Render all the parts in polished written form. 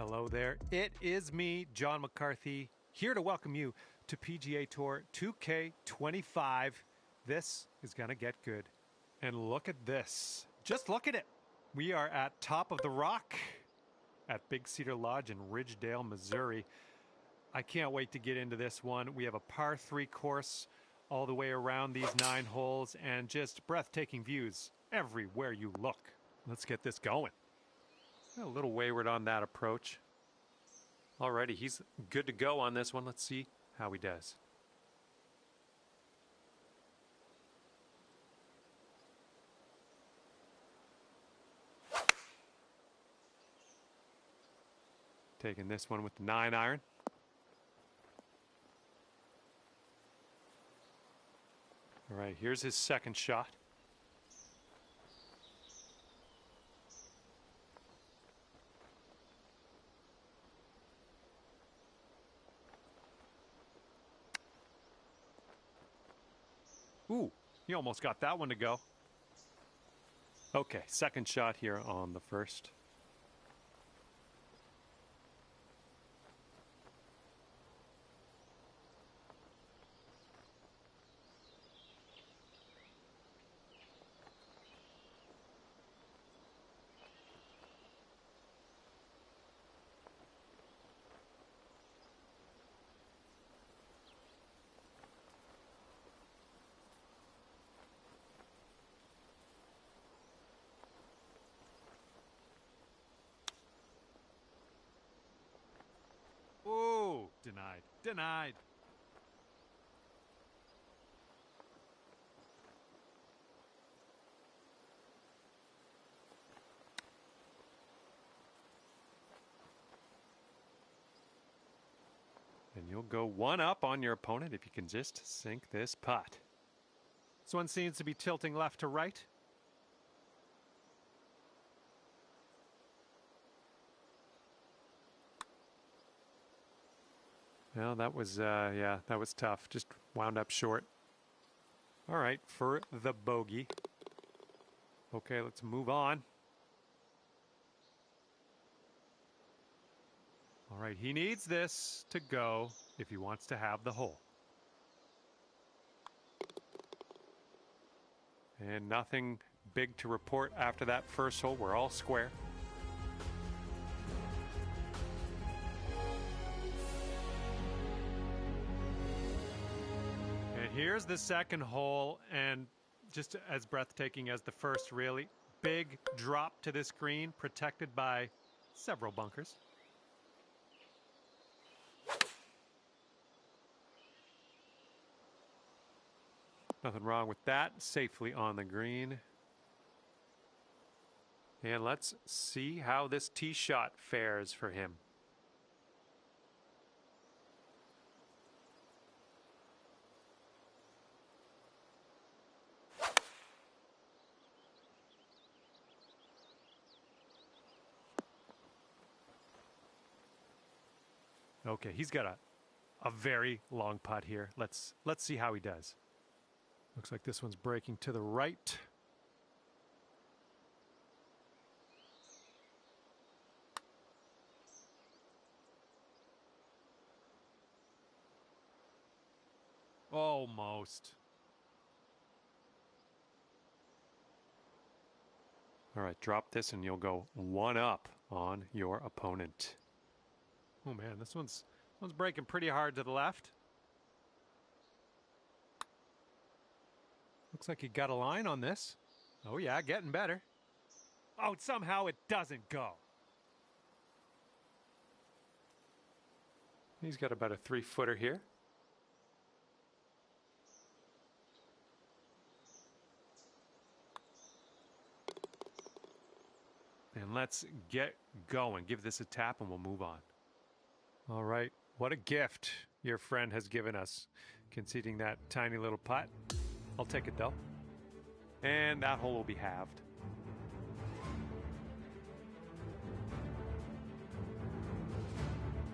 Hello there. It is me, John McCarthy, here to welcome you to PGA Tour 2K25. This is going to get good. And look at this. Just look at it. We are at Top of the Rock at Big Cedar Lodge in Ridgedale, Missouri. I can't wait to get into this one. We have a par 3 course all the way around these 9 holes and just breathtaking views everywhere you look. Let's get this going. A little wayward on that approach. Alrighty, he's good to go on this one. Let's see how he does. Taking this one with the 9-iron. All right, here's his second shot. Ooh, he almost got that one to go. Okay, second shot here on the first. Ooh, denied, denied. And you'll go one up on your opponent if you can just sink this putt. This one seems to be tilting left to right. Well, that was, yeah, that was tough. Just wound up short. All right, for the bogey. Okay, let's move on. All right, he needs this to go if he wants to have the hole. And nothing big to report after that first hole. We're all square. Here's the second hole, and just as breathtaking as the first, really. Big drop to this green, protected by several bunkers. Nothing wrong with that. Safely on the green. And let's see how this tee shot fares for him. Okay, he's got a very long putt here. Let's see how he does. Looks like this one's breaking to the right. Almost. All right, drop this and you'll go one up on your opponent. Oh man, this one's breaking pretty hard to the left. Looks like he got a line on this. Oh yeah, getting better. Oh, somehow it doesn't go. He's got about a 3-footer here. And let's get going. Give this a tap and we'll move on. All right, what a gift your friend has given us, conceding that tiny little putt. I'll take it though. And that hole will be halved.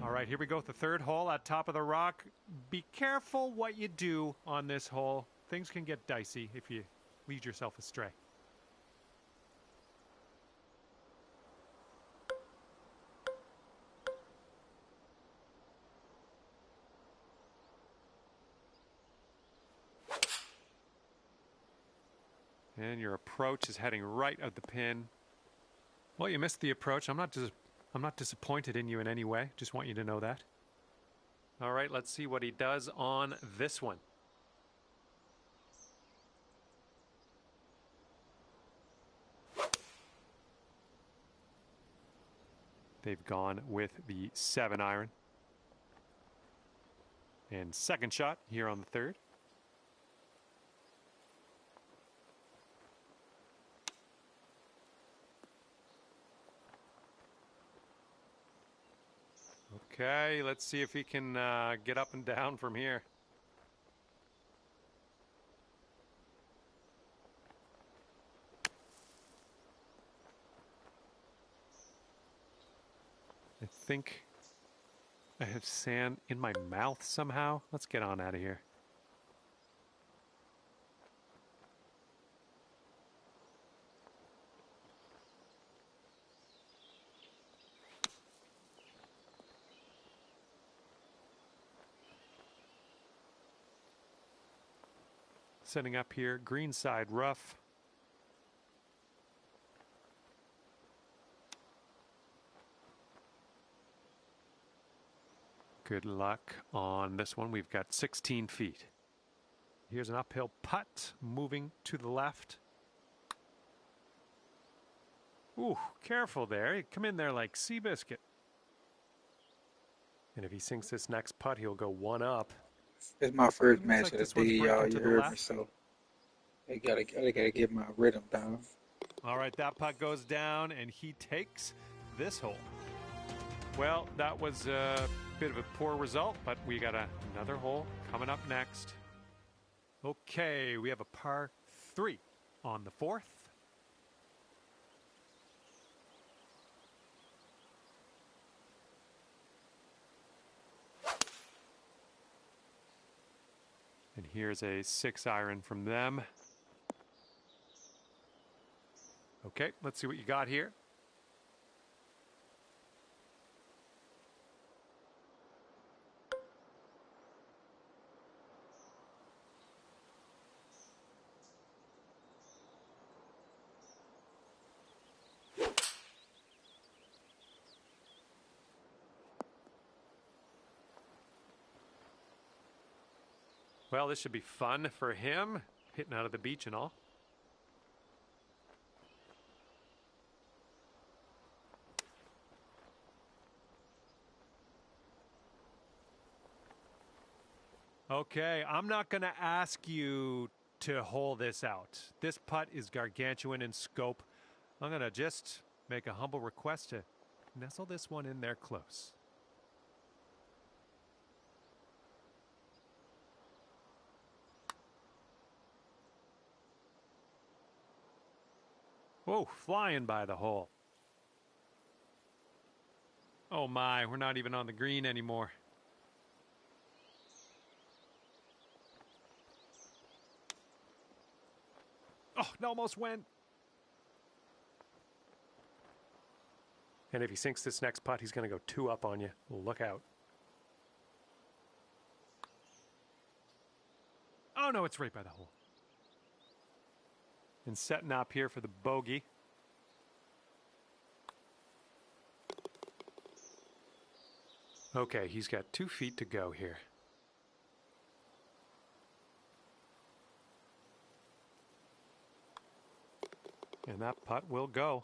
All right, here we go with the third hole at Top of the Rock. Be careful what you do on this hole. Things can get dicey if you lead yourself astray. And your approach is heading right at the pin. Well, you missed the approach. I'm not disappointed in you in any way. Just want you to know that. All right, let's see what he does on this one. They've gone with the 7-iron. And second shot here on the third. Okay, let's see if he can get up and down from here. I think I have sand in my mouth somehow. Let's get on out of here. Setting up here, green side rough. Good luck on this one. We've got 16 feet. Here's an uphill putt moving to the left. Ooh, careful there. You come in there like Seabiscuit. And if he sinks this next putt, he'll go one up. It's my first match like of this the one's day, y'all. breaking You to the heard me, left. so I gotta get my rhythm down. All right, that putt goes down, and he takes this hole. Well, that was a bit of a poor result, but we got another hole coming up next. Okay, we have a par 3 on the 4th. And here's a 6-iron from them. Okay, let's see what you got here. Well, this should be fun for him, hitting out of the beach and all. Okay, I'm not going to ask you to hole this out. This putt is gargantuan in scope. I'm going to just make a humble request to nestle this one in there close. Whoa, flying by the hole. Oh my, we're not even on the green anymore. Oh, it almost went. And if he sinks this next putt, he's going to go 2 up on you. Look out. Oh no, it's right by the hole. And setting up here for the bogey. Okay, he's got 2 feet to go here. And that putt will go.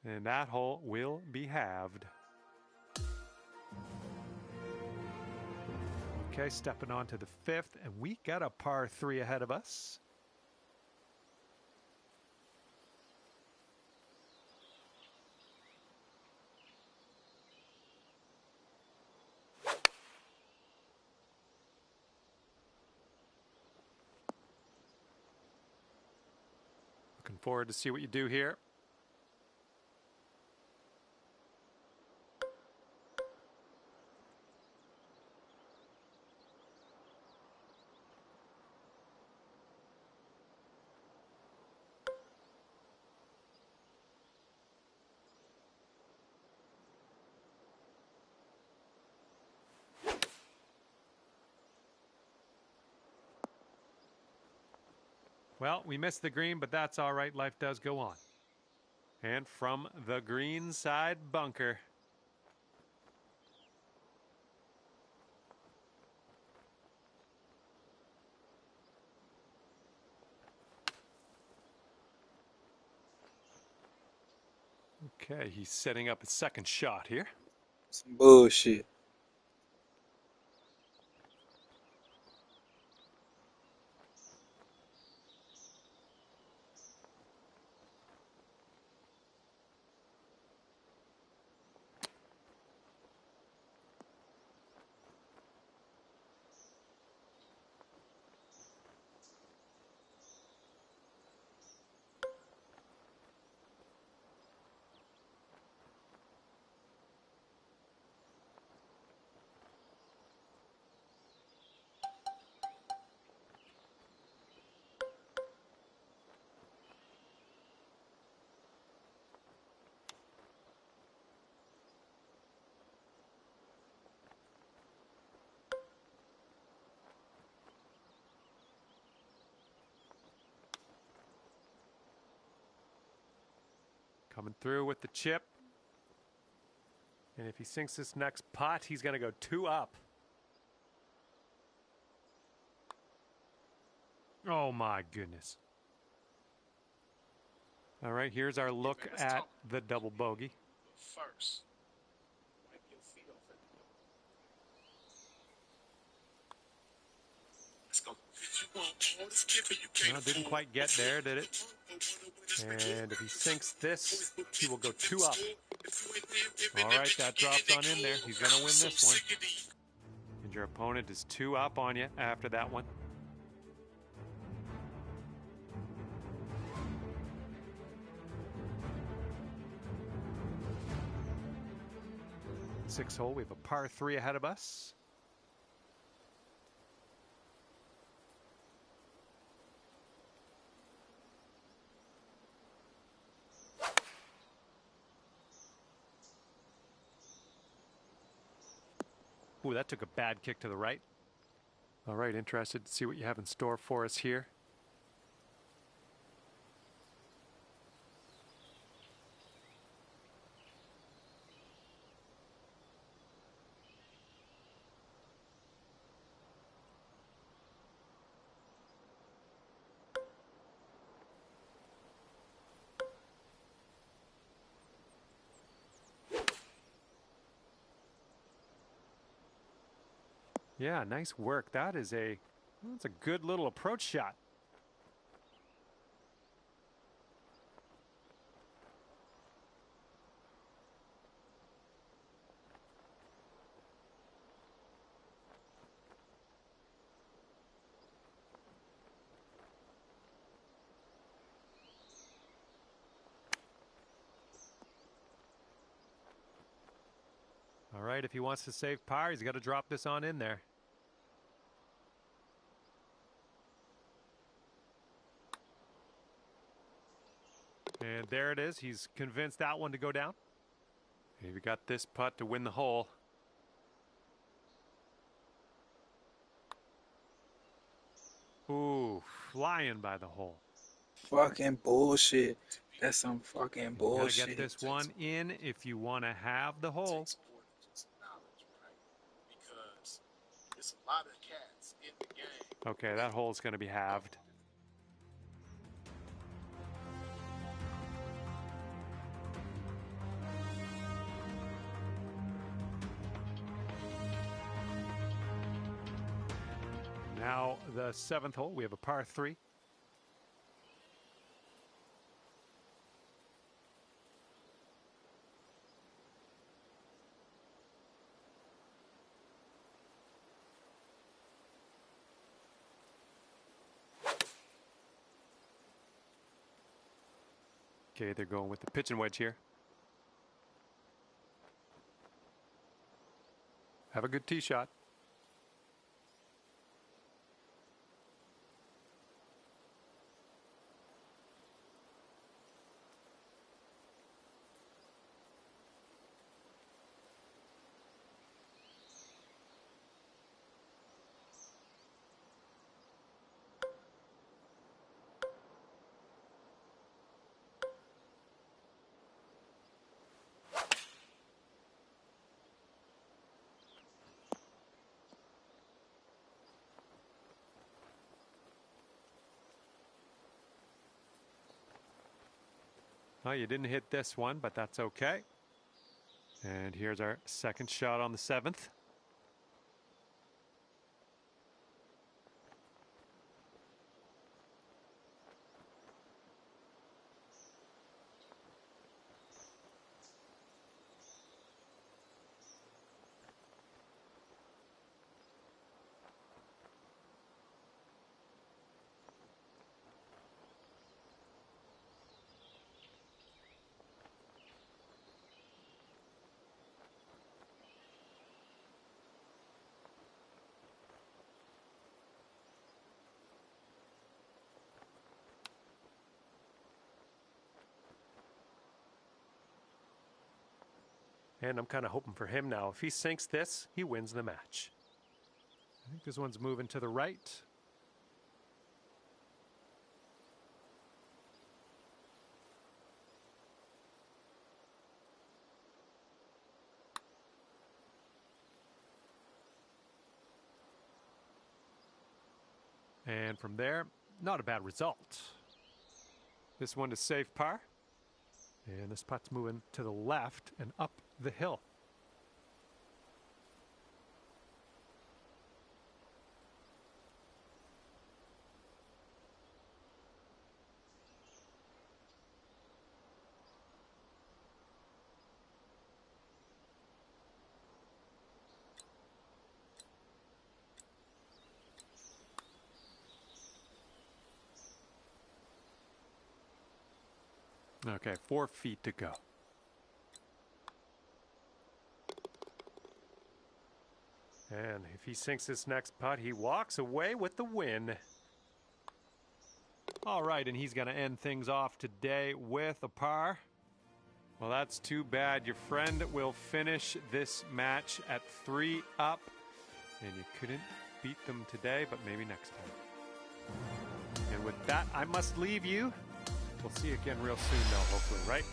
And that hole will be halved. Okay, stepping on to the 5th, and we got a par 3 ahead of us. Looking forward to see what you do here. Well, we missed the green, but that's all right. Life does go on. And from the green side bunker. Okay, he's setting up his second shot here. Some bullshit. Coming through with the chip. And if he sinks this next putt, he's going to go 2 up. Oh my goodness. All right, here's our look at the double bogey. First, wipe your feet off at the door. Let's go. Well, didn't quite get there, did it? And if he sinks this, he will go 2 up. All right, that drops on in there. He's going to win this one. And your opponent is 2 up on you after that one. Sixth hole, we have a par 3 ahead of us. Ooh, that took a bad kick to the right. All right, interested to see what you have in store for us here. Yeah, nice work. That's a good little approach shot. All right, if he wants to save par, he's got to drop this on in there. And there it is. He's convinced that one to go down. He got this putt to win the hole. Ooh, flying by the hole. Fucking bullshit. That's some fucking bullshit. You gotta get this one in if you want to have the hole. Because there's a lot of cats in the game. Okay, that hole's going to be halved. Now the 7th hole, we have a par 3. Okay, they're going with the pitch and wedge here. Have a good tee shot. Oh, you didn't hit this one, but that's okay. And here's our second shot on the 7th. And I'm kind of hoping for him now. If he sinks this, he wins the match. I think this one's moving to the right. And from there, not a bad result. This one is safe par. And this putt's moving to the left and up the hill. Okay, 4 feet to go. And if he sinks this next putt, he walks away with the win. All right, and he's going to end things off today with a par. Well, that's too bad. Your friend will finish this match at 3 up. And you couldn't beat them today, but maybe next time. And with that, I must leave you. We'll see you again real soon, though, hopefully, right?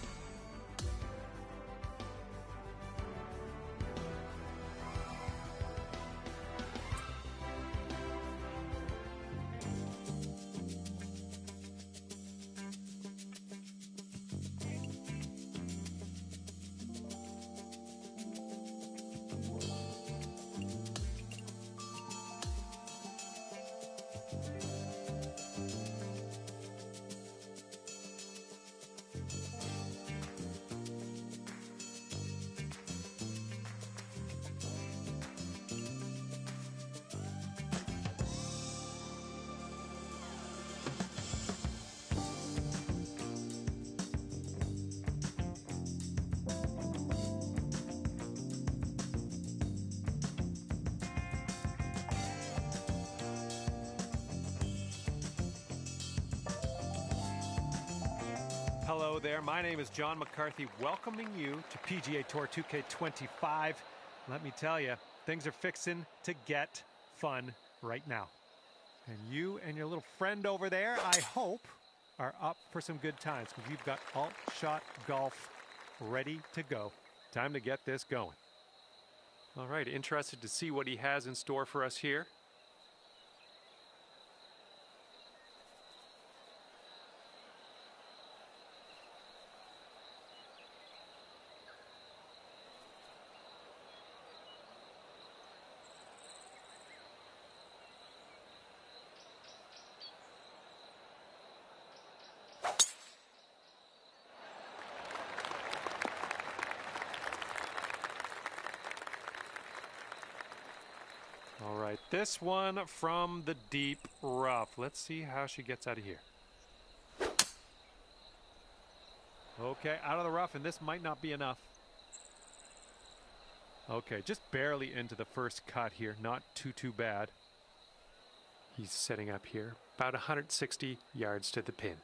Hello there, my name is John McCarthy, welcoming you to PGA Tour 2K25. Let me tell you, things are fixing to get fun right now. And you and your little friend over there, I hope, are up for some good times because you've got alt shot golf ready to go. Time to get this going. All right, interested to see what he has in store for us here. All right, this one from the deep rough. Let's see how she gets out of here. Okay, out of the rough, and this might not be enough. Okay, just barely into the first cut here. Not too bad. He's setting up here. About 160 yards to the pin.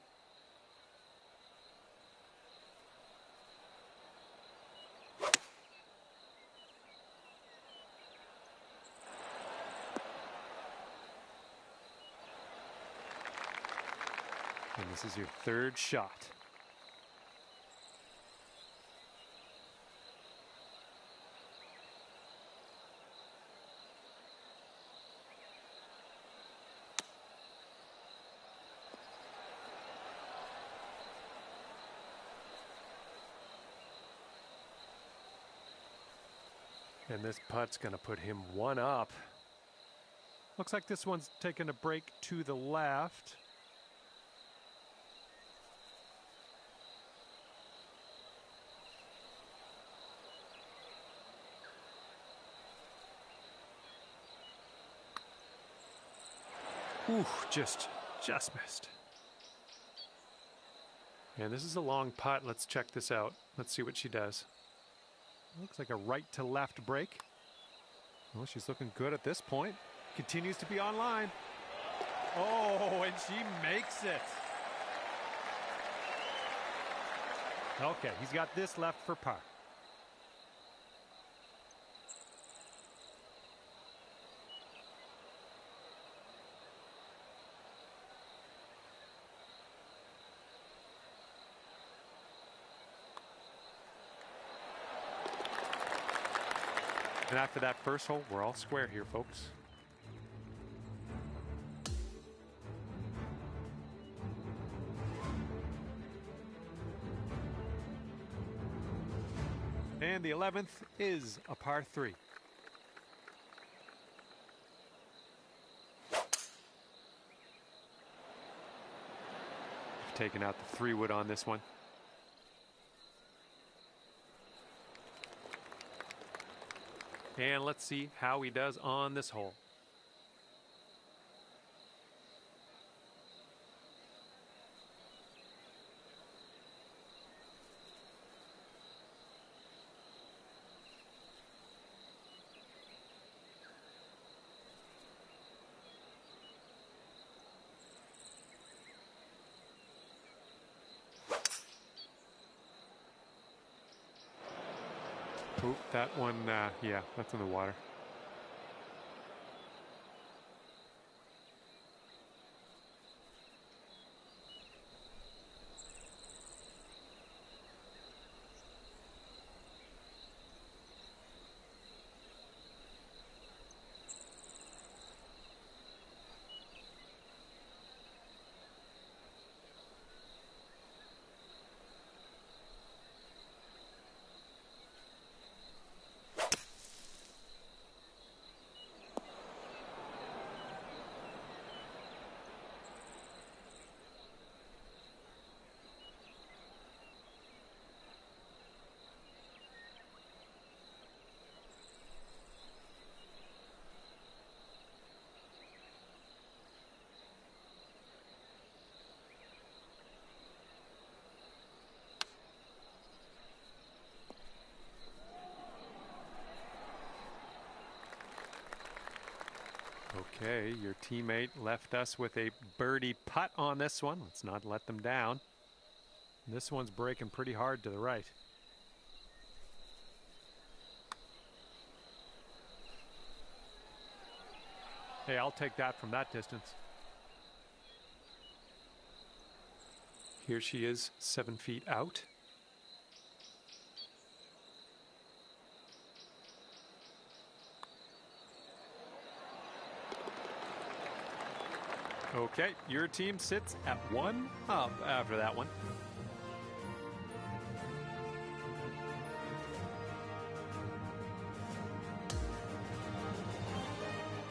And this is your third shot. And this putt's going to put him one up. Looks like this one's taking a break to the left. Ooh, just missed. And this is a long putt. Let's check this out. Let's see what she does. Looks like a right to left break. Well, she's looking good at this point. Continues to be online. Oh, and she makes it. Okay, he's got this left for par. And after that first hole, we're all square here, folks. And the 11th is a par 3. Taking out the 3-wood on this one. And let's see how he does on this hole. Oop, that one, yeah, that's in the water. Okay, your teammate left us with a birdie putt on this one. Let's not let them down. This one's breaking pretty hard to the right. Hey, I'll take that from that distance. Here she is, 7 feet out. Okay, your team sits at 1 up after that one.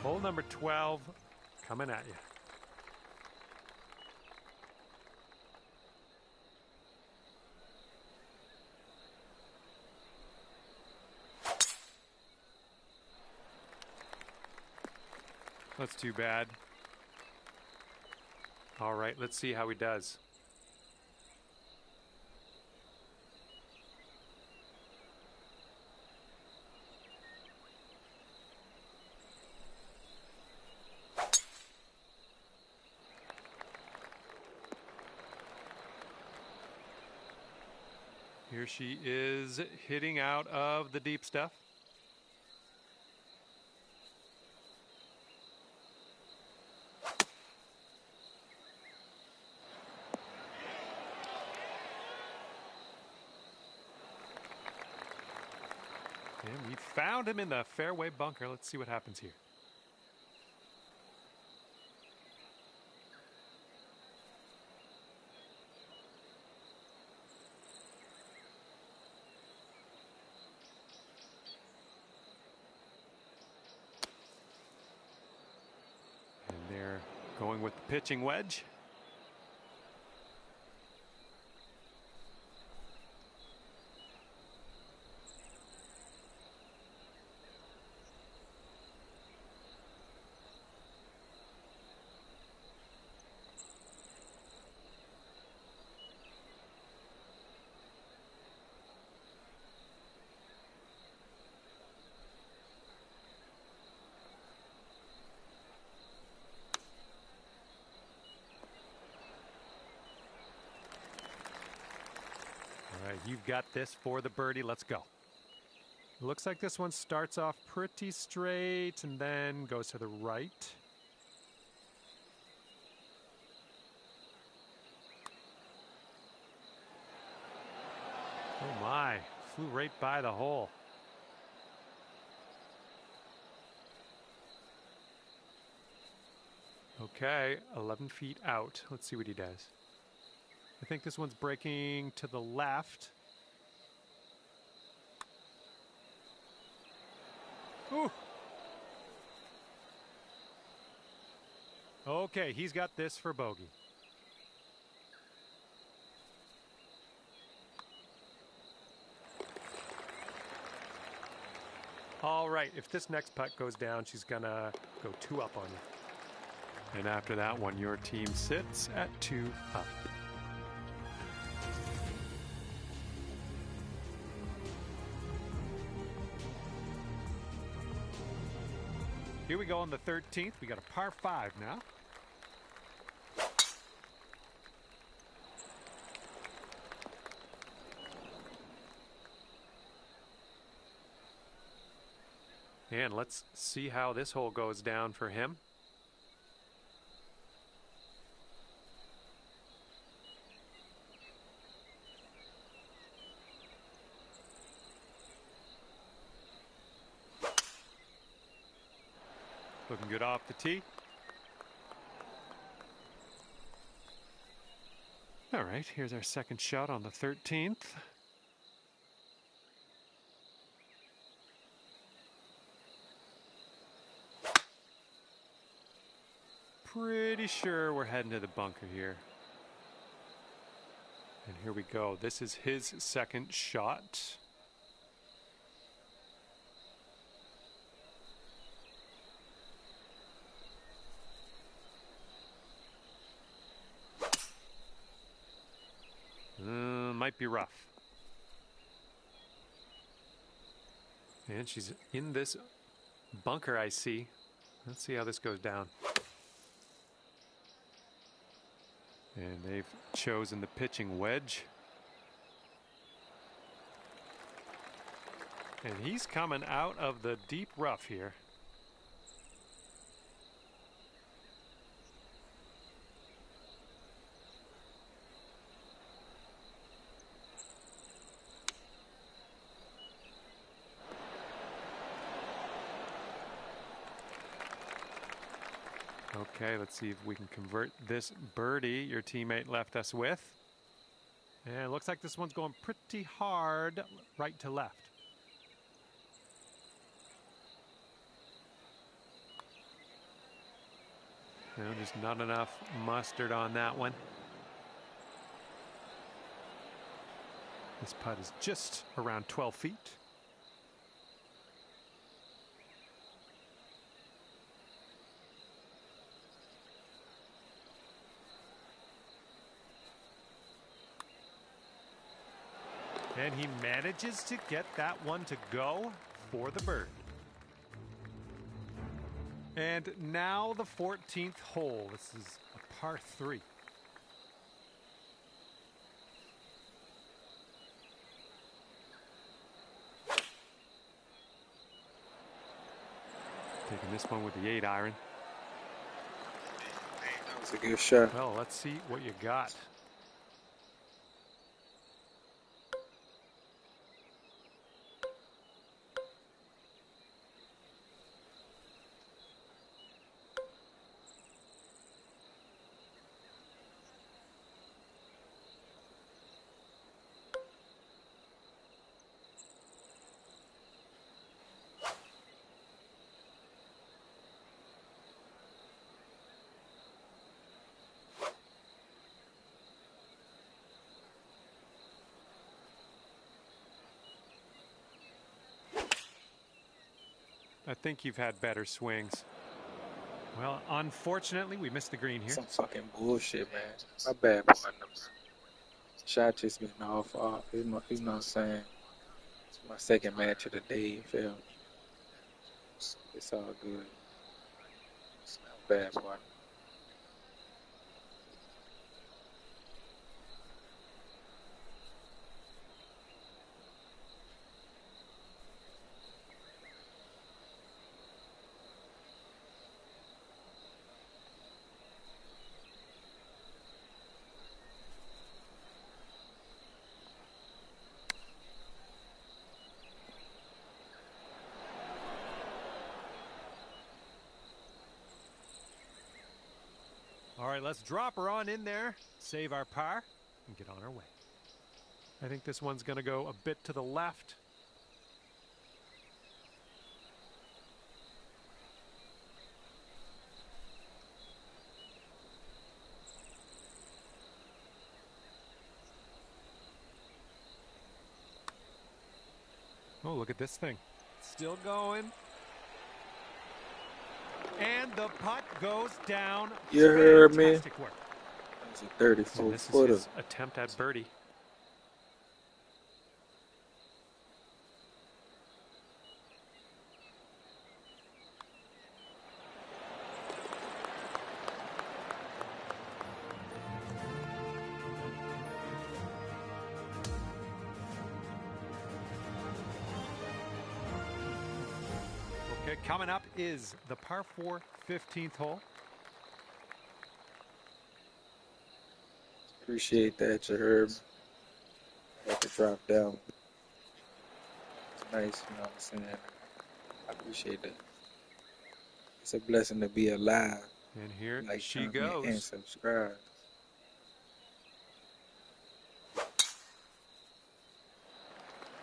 Hole number 12 coming at you. That's too bad. All right, let's see how he does. Here she is hitting out of the deep stuff. And we found him in the fairway bunker. Let's see what happens here. Going with the pitching wedge. You've got this for the birdie. Let's go. Looks like this one starts off pretty straight and then goes to the right. Oh my, flew right by the hole. Okay, 11 feet out. Let's see what he does. I think this one's breaking to the left. Ooh. Okay, he's got this for bogey. All right, if this next putt goes down, she's gonna go 2 up on you. And after that one, your team sits at 2 up. Here we go on the 13th. We got a par 5 now. And let's see how this hole goes down for him. Looking good off the tee. All right, here's our second shot on the 13th. Pretty sure we're heading to the bunker here. And here we go. This is his second shot. Might be rough. And she's in this bunker, I see. Let's see how this goes down. And they've chosen the pitching wedge. And he's coming out of the deep rough here. Okay, let's see if we can convert this birdie your teammate left us with. And it looks like this one's going pretty hard right to left. No, just not enough mustard on that one. This putt is just around 12 feet. And he manages to get that one to go for the bird. And now the 14th hole. This is a par 3. Taking this one with the 8-iron. That was a good shot. Well, let's see what you got. I think you've had better swings. Well, unfortunately, we missed the green here. Some fucking bullshit, man. My bad, partner. Shot just been off. You know what I'm saying? It's my second match of the day, you feel me? It's all good. My bad, partner. All right, let's drop her on in there, save our par, and get on our way. I think this one's going to go a bit to the left. Oh, look at this thing. Still going. And the putt goes down. You heard me? Fantastic work. That's a 34 And this is footer. his attempt at birdie. Okay, coming up is the par 4 15th hole. Appreciate that, you heard me. Had to drop down. It's nice, you know what I'm saying? I appreciate that. It's a blessing to be alive. And here Like, she comment, and goes. subscribe.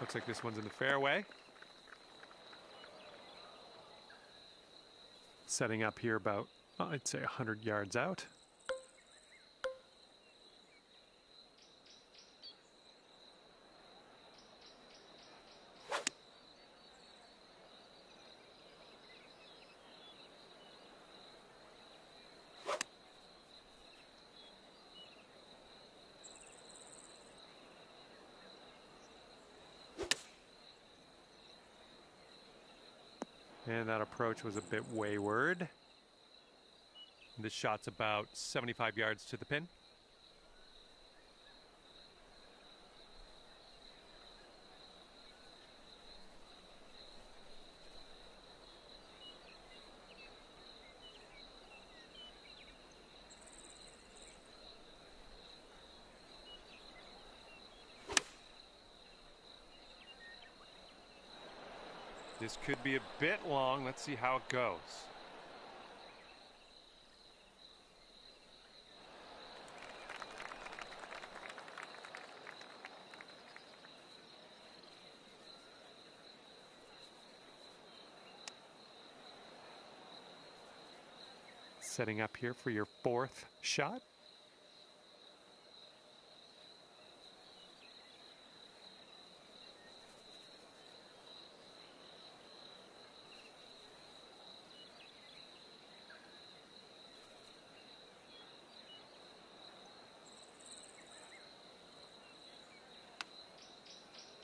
Looks like this one's in the fairway. Setting up here about, I'd say 100 yards out. And that approach was a bit wayward. This shot's about 75 yards to the pin. This could be a bit long. Let's see how it goes. Setting up here for your fourth shot.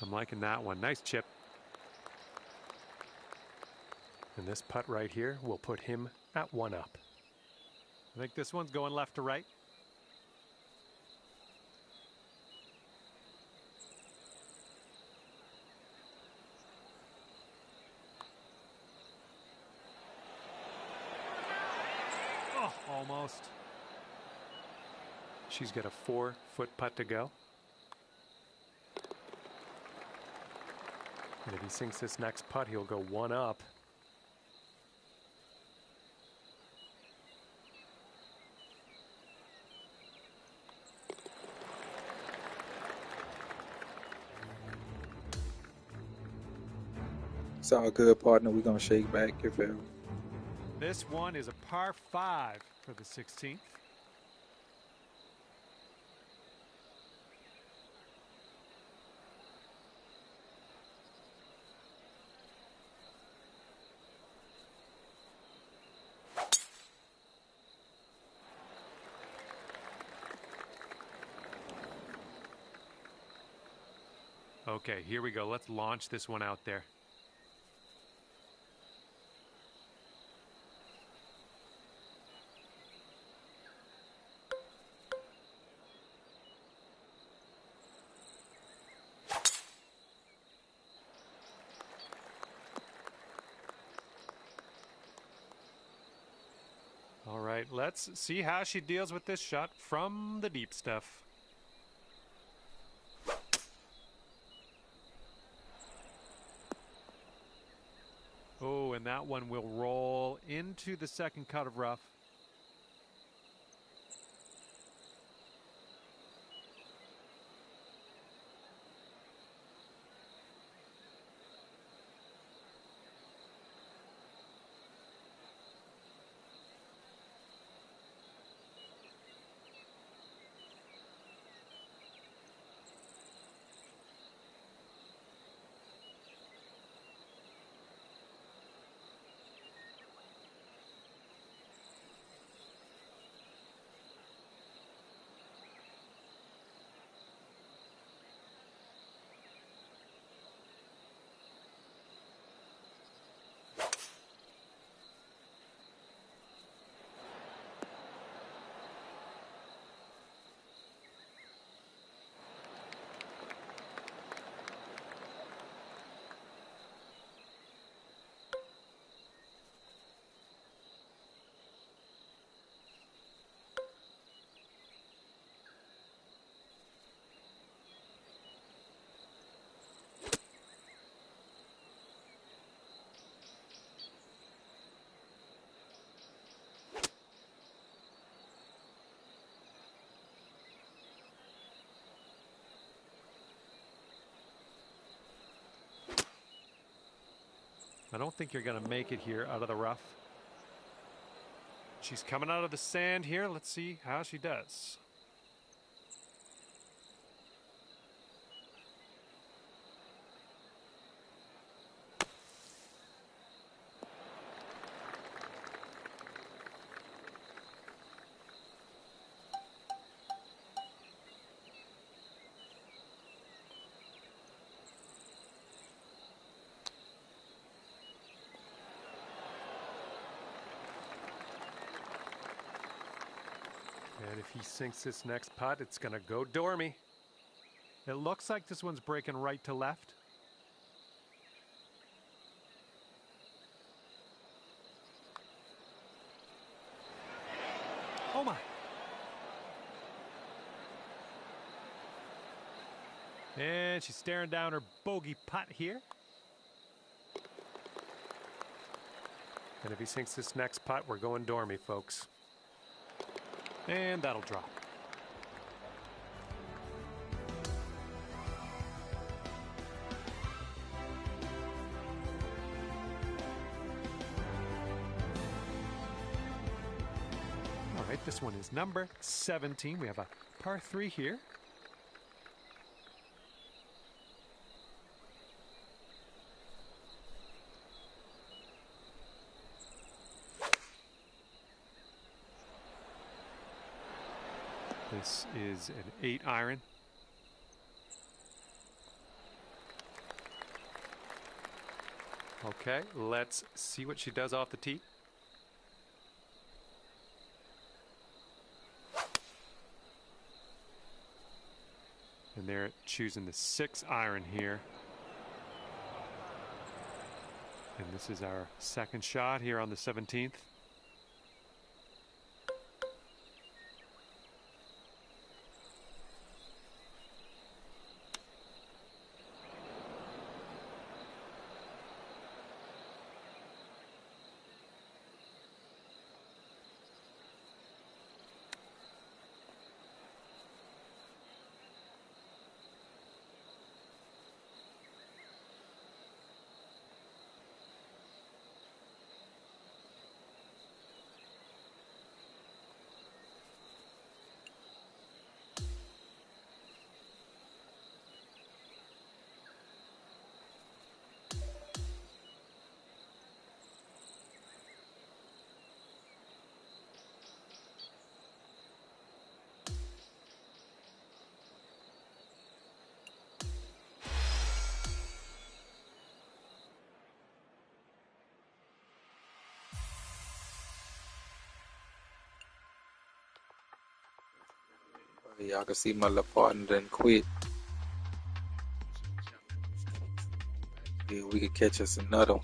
I'm liking that one. Nice chip. And this putt right here will put him at 1 up. I think this one's going left to right. Oh, almost. She's got a 4-foot putt to go. And if he sinks this next putt, he'll go 1 up. It's all good, partner. We're going to shake back, you feel me? This one is a par 5 for the 16th. Okay, here we go. Let's launch this one out there. All right, let's see how she deals with this shot from the deep stuff. Oh, and that one will roll into the second cut of rough. I don't think you're going to make it here out of the rough. She's coming out of the sand here. Let's see how she does. And if he sinks this next putt, it's going to go dormy. It looks like this one's breaking right to left. Oh my. And she's staring down her bogey putt here. And if he sinks this next putt, we're going dormy, folks. And that'll drop. All right, this one is number 17. We have a par 3 here. This is an 8-iron. Okay, let's see what she does off the tee. And they're choosing the 6-iron here. And this is our second shot here on the 17th. Y'all can see my little partner done quit. Yeah, we could catch us another one.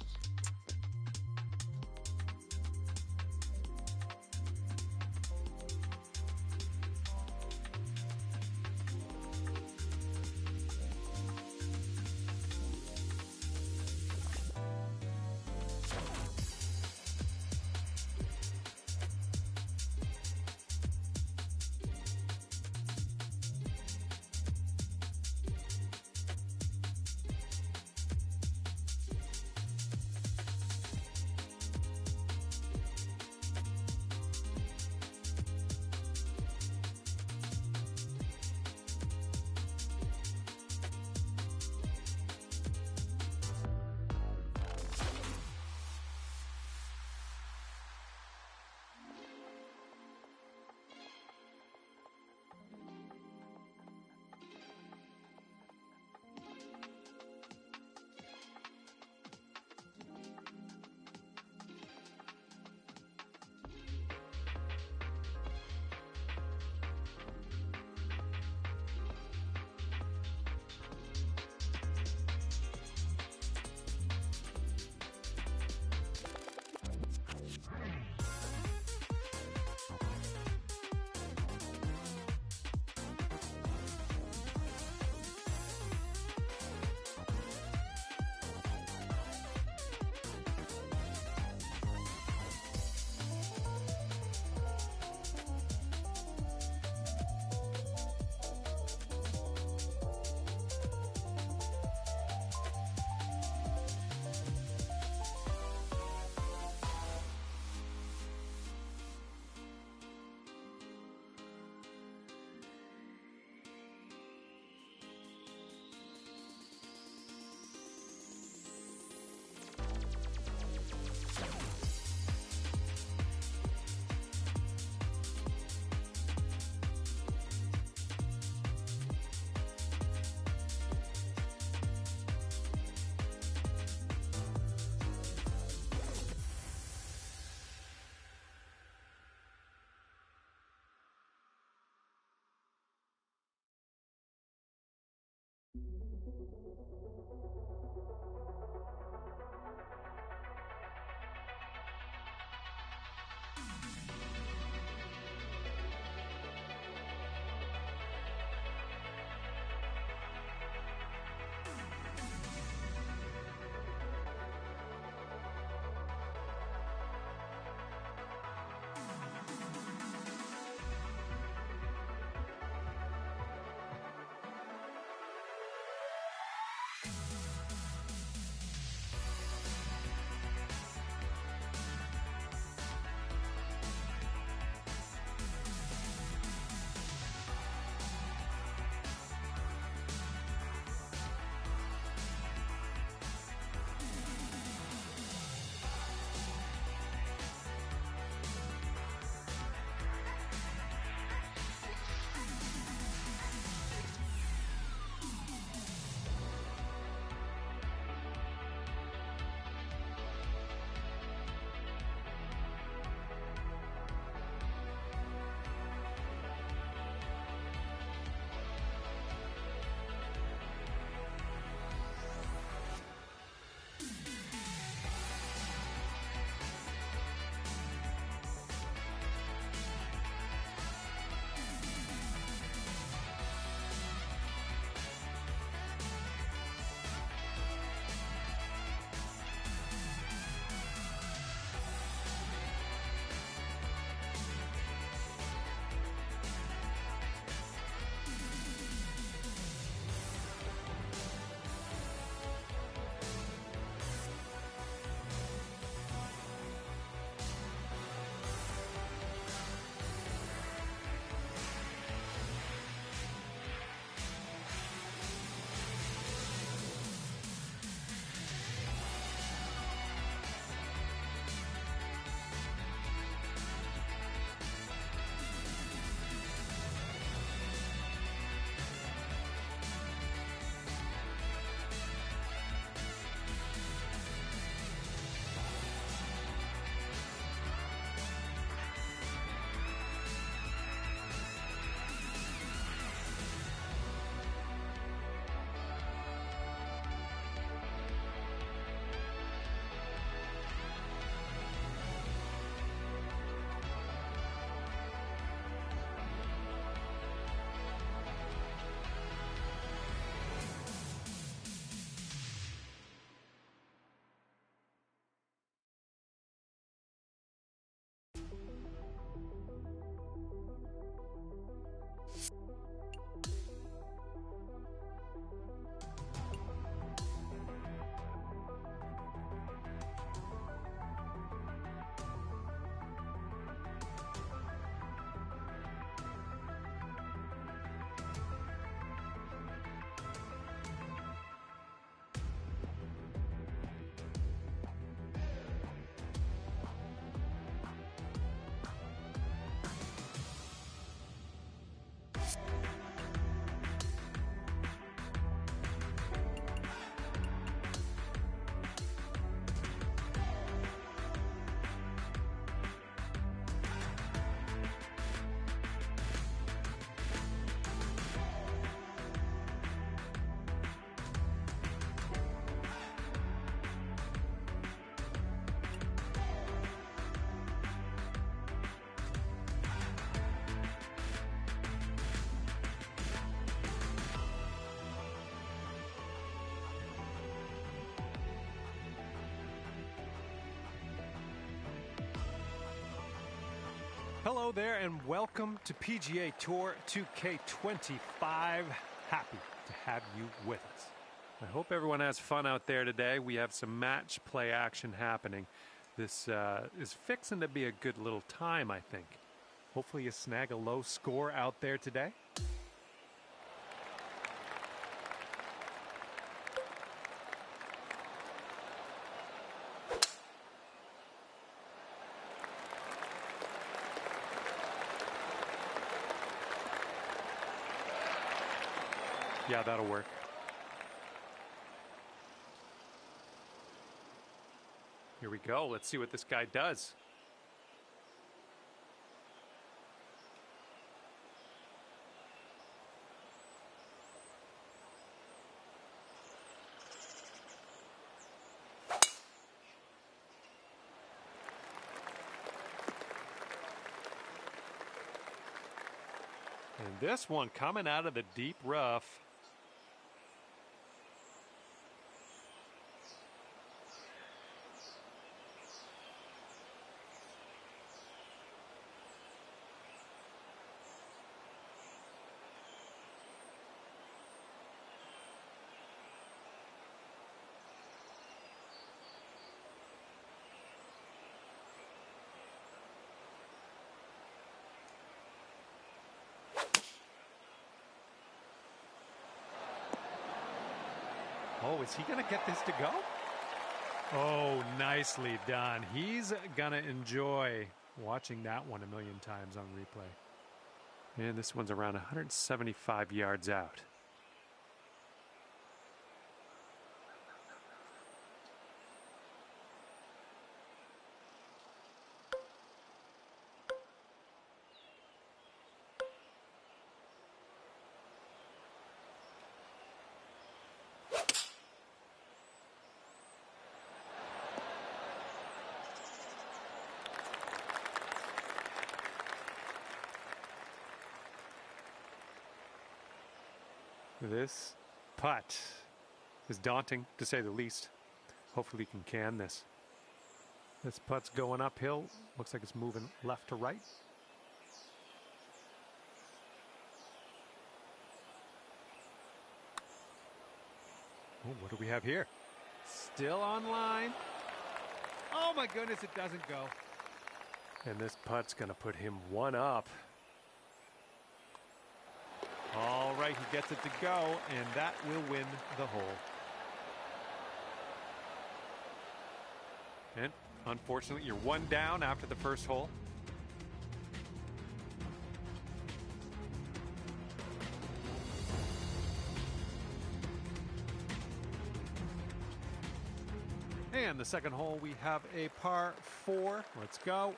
Hello there and welcome to PGA Tour 2K25. Happy to have you with us. I hope everyone has fun out there today. We have some match play action happening. This is fixing to be a good little time, I think. Hopefully you snag a low score out there today. Yeah, that'll work. Here we go. Let's see what this guy does. And this one coming out of the deep rough. Oh, is he going to get this to go? Oh, nicely done. He's going to enjoy watching that one a million times on replay. And this one's around 175 yards out. This putt is daunting, to say the least. Hopefully he can this. This putt's going uphill. Looks like it's moving left to right. Oh, what do we have here? Still on line. Oh my goodness, it doesn't go. And this putt's going to put him one up. All right, he gets it to go, and that will win the hole. And unfortunately, you're one down after the first hole. And the second hole, we have a par 4. Let's go.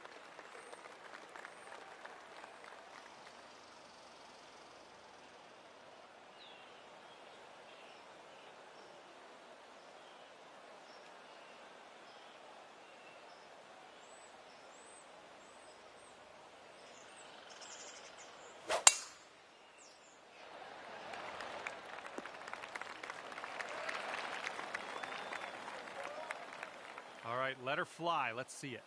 All right, let her fly. Let's see it.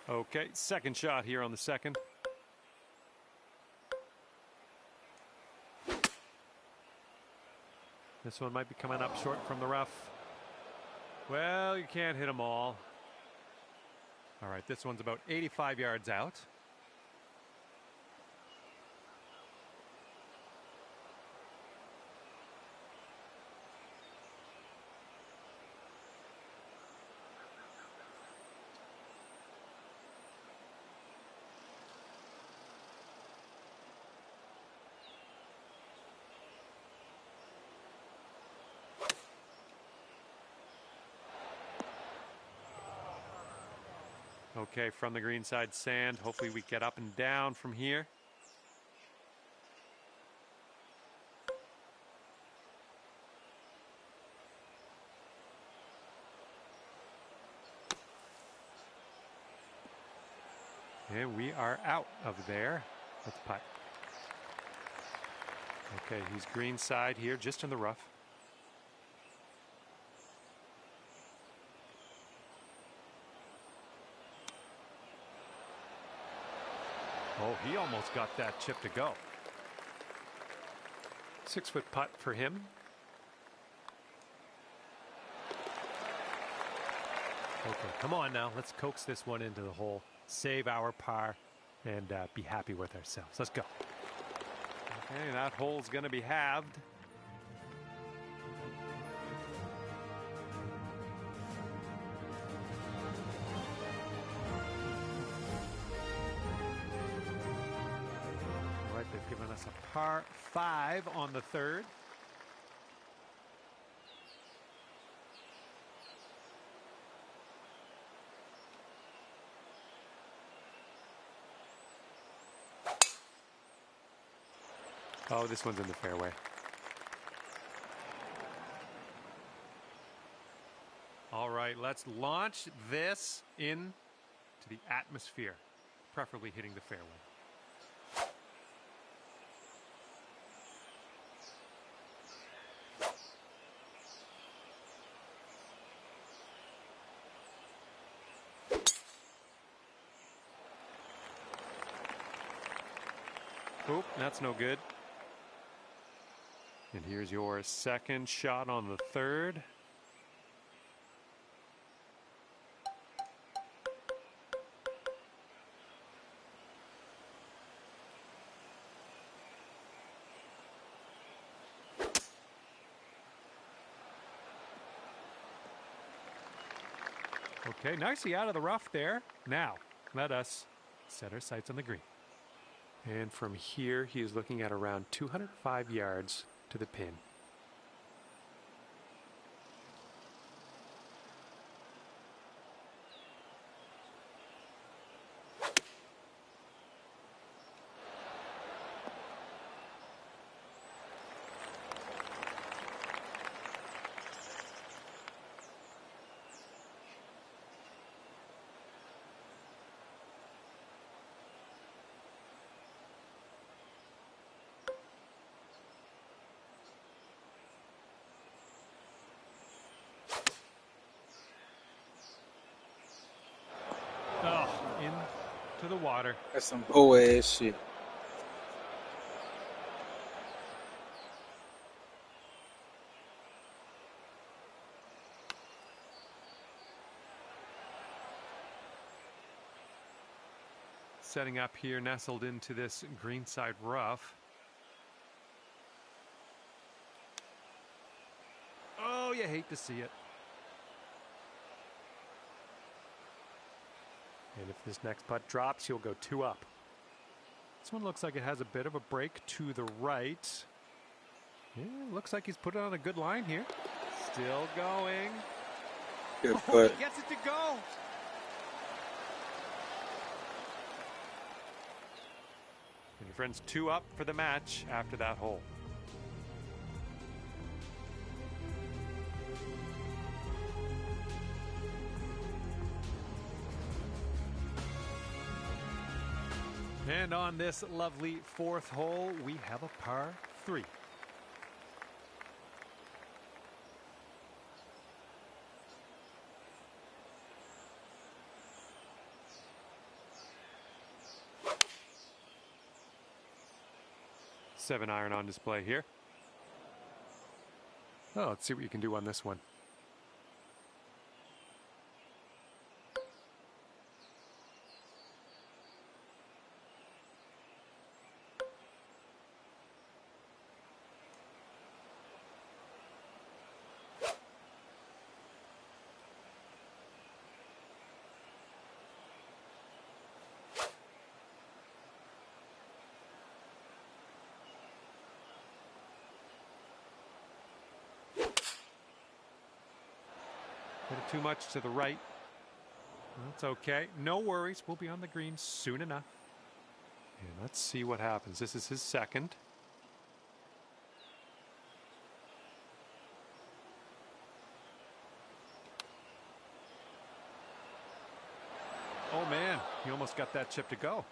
Okay, second shot here on the second. This one might be coming up short from the rough. Well, you can't hit them all. All right, this one's about 85 yards out. Okay, from the green side sand. Hopefully we get up and down from here. And we are out of there. Let's putt. Okay, he's green side here, just in the rough. Oh, he almost got that chip to go. 6-foot putt for him. Okay, come on now. Let's coax this one into the hole. Save our par and be happy with ourselves. Let's go. Okay, that hole's going to be halved. All right, they've given us a par 5 on the third. Oh, this one's in the fairway. All right, let's launch this in to the atmosphere, preferably hitting the fairway. Oop, that's no good. And here's your second shot on the third. Okay, nicely out of the rough there. Now, let us set our sights on the green. And from here, he is looking at around 205 yards to the pin. Oh, into the water. That's some po-ass shit. Setting up here, nestled into this greenside rough. Oh, you hate to see it. And if this next putt drops, he'll go 2 up. This one looks like it has a bit of a break to the right. Yeah, looks like he's put it on a good line here. Still going. Good Oh, putt. he gets it to go. And your friend's 2 up for the match after that hole. And on this lovely 4th hole, we have a par 3. Seven iron on display here. Oh, let's see what you can do on this one. Hit it too much to the right. That's okay. No worries. We'll be on the green soon enough. And let's see what happens. This is his second. Oh man, you almost got that chip to go.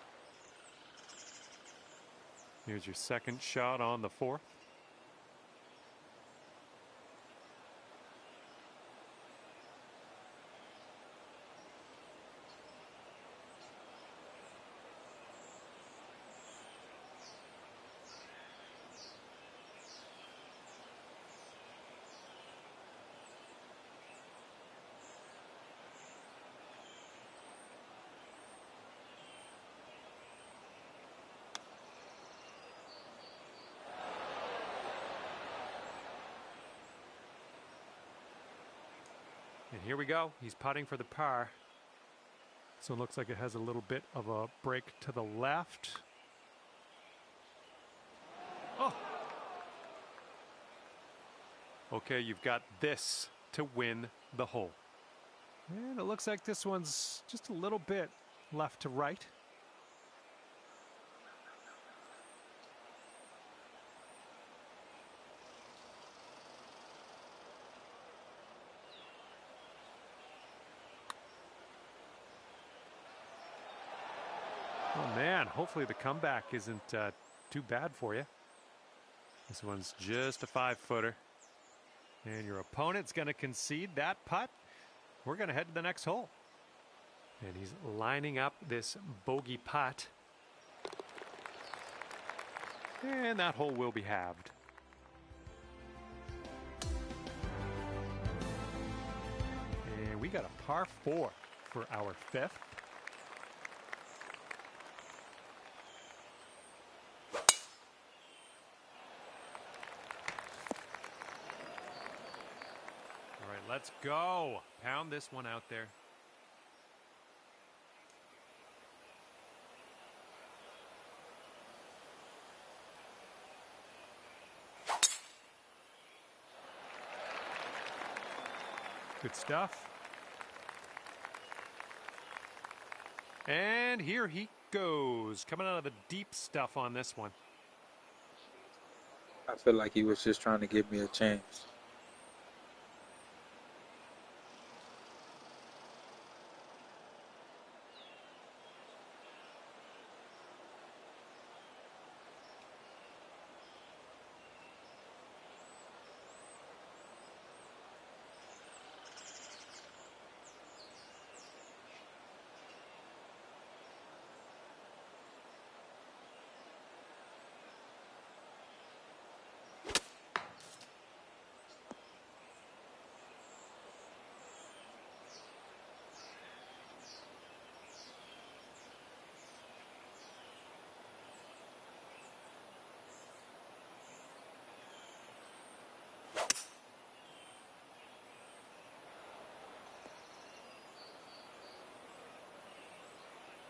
Here's your second shot on the 4th. And here we go. He's putting for the par. So it looks like it has a little bit of a break to the left. Oh! Okay, you've got this to win the hole. And it looks like this one's just a little bit left to right. Oh man, hopefully the comeback isn't too bad for you. This one's just a 5-footer. And your opponent's going to concede that putt. We're going to head to the next hole. And he's lining up this bogey putt. And that hole will be halved. And we got a par 4 for our 5th. All right, let's go. Pound this one out there. Good stuff. And here he goes, coming out of the deep stuff on this one. I feel like he was just trying to give me a chance.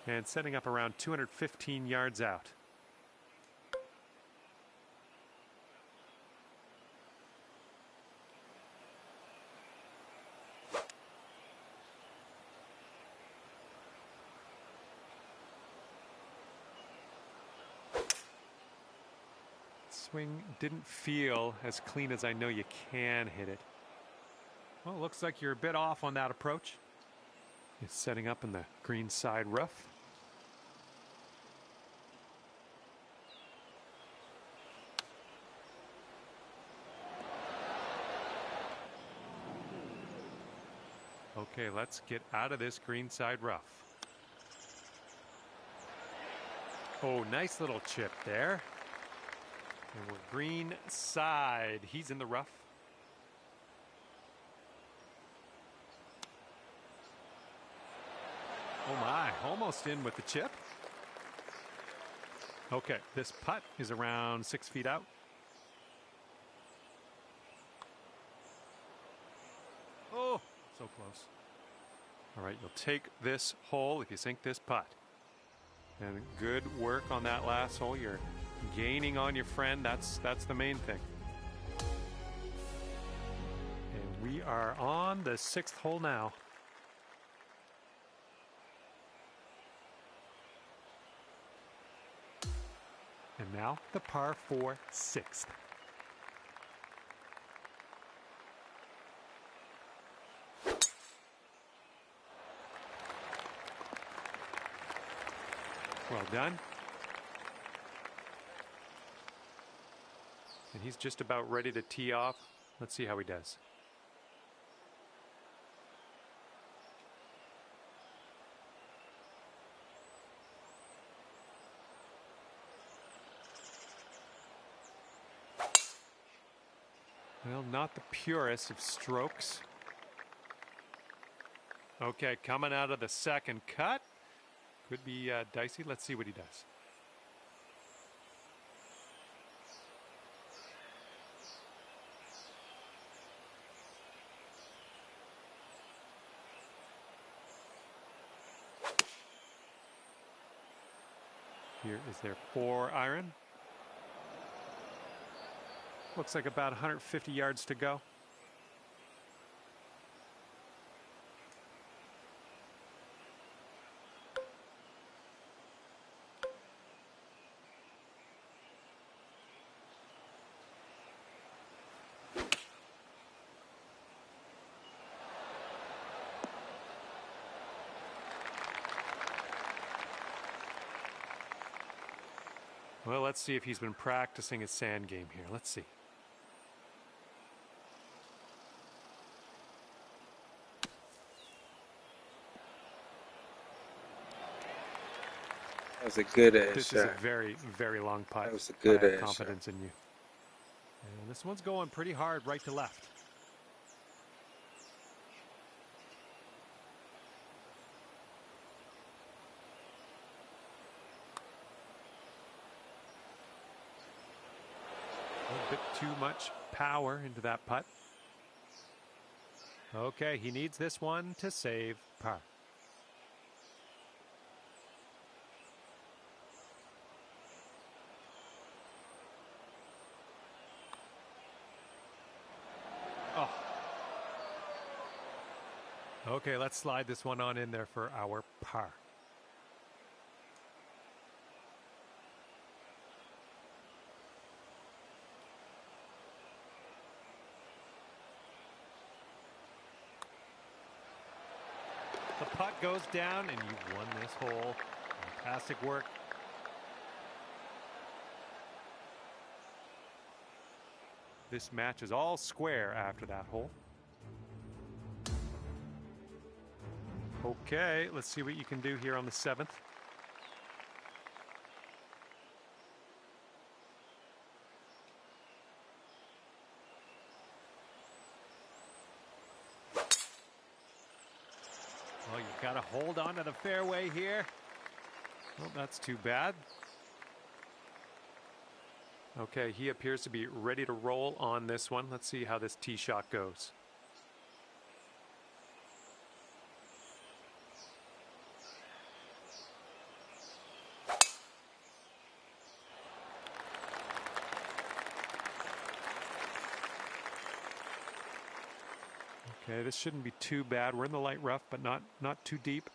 And setting up around 215 yards out. Swing didn't feel as clean as I know you can hit it. Well, it looks like you're a bit off on that approach. It's setting up in the green side rough. Okay, let's get out of this green side rough. Oh, nice little chip there. And we're green side. He's in the rough. Oh my, almost in with the chip. Okay, this putt is around 6 feet out. Oh, so close. All right, you'll take this hole if you sink this putt. And good work on that last hole. You're gaining on your friend. That's the main thing. And we are on the 6th hole now. And now the par 4 6th. Well done. And he's just about ready to tee off. Let's see how he does. Well, not the purest of strokes. Okay, coming out of the second cut. Could be dicey. Let's see what he does. Here is their 4-iron. Looks like about 150 yards to go. Well, let's see if he's been practicing his sand game here. Let's see. That was a good ass This shot. is a very, very long putt. That was a good I have ass confidence in you. And this one's going pretty hard right to left. A bit too much power into that putt. Okay, he needs this one to save par. Oh. Okay, let's slide this one on in there for our par. The putt goes down, and you've won this hole. Fantastic work. This match is all square after that hole. Okay, let's see what you can do here on the 7th. Well, you've got to hold on to the fairway here. Well, that's too bad. Okay, he appears to be ready to roll on this one. Let's see how this tee shot goes. Okay, this shouldn't be too bad. We're in the light rough, but not too deep.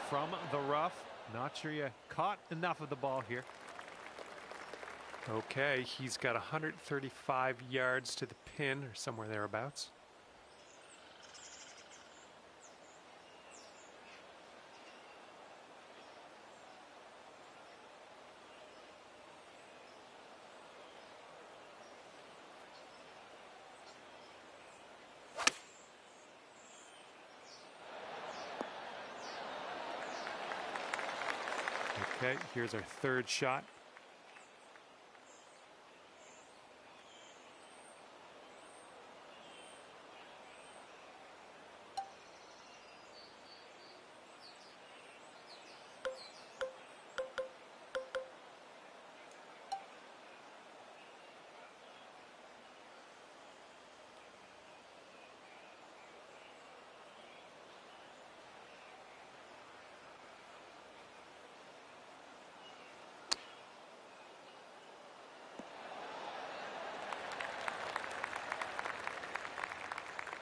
From the rough, not sure you caught enough of the ball here. Okay, he's got 135 yards to the pin or somewhere thereabouts. Okay, here's our 3rd shot.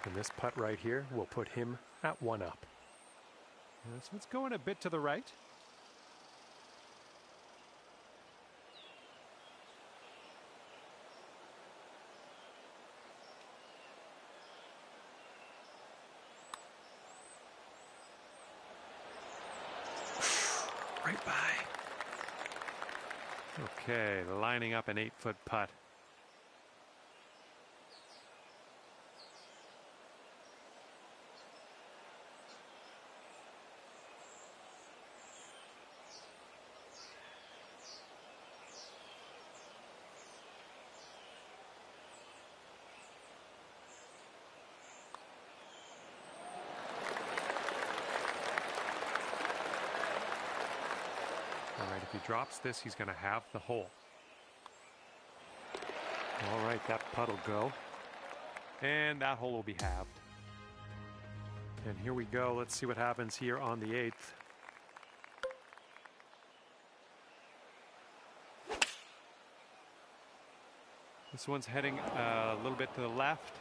And this putt right here will put him at 1 up. This one's going a bit to the right. Right by. Okay, lining up an 8-foot putt. All right, if he drops this, he's going to have the hole. All right, that putt will go. And that hole will be halved. And here we go. Let's see what happens here on the 8th. This one's heading a little bit to the left.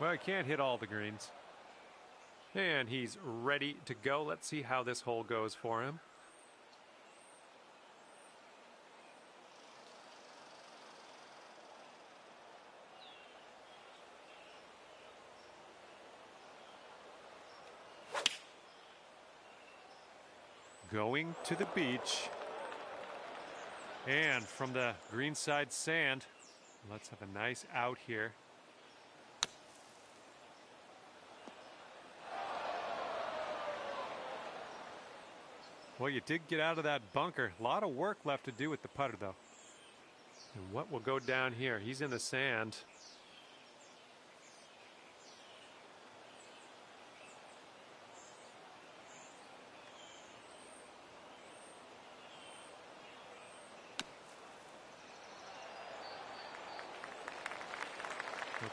Well, he can't hit all the greens. And he's ready to go. Let's see how this hole goes for him. Going to the beach. And from the greenside sand, let's have a nice out here. Well, you did get out of that bunker. A lot of work left to do with the putter, though. And what will go down here? He's in the sand.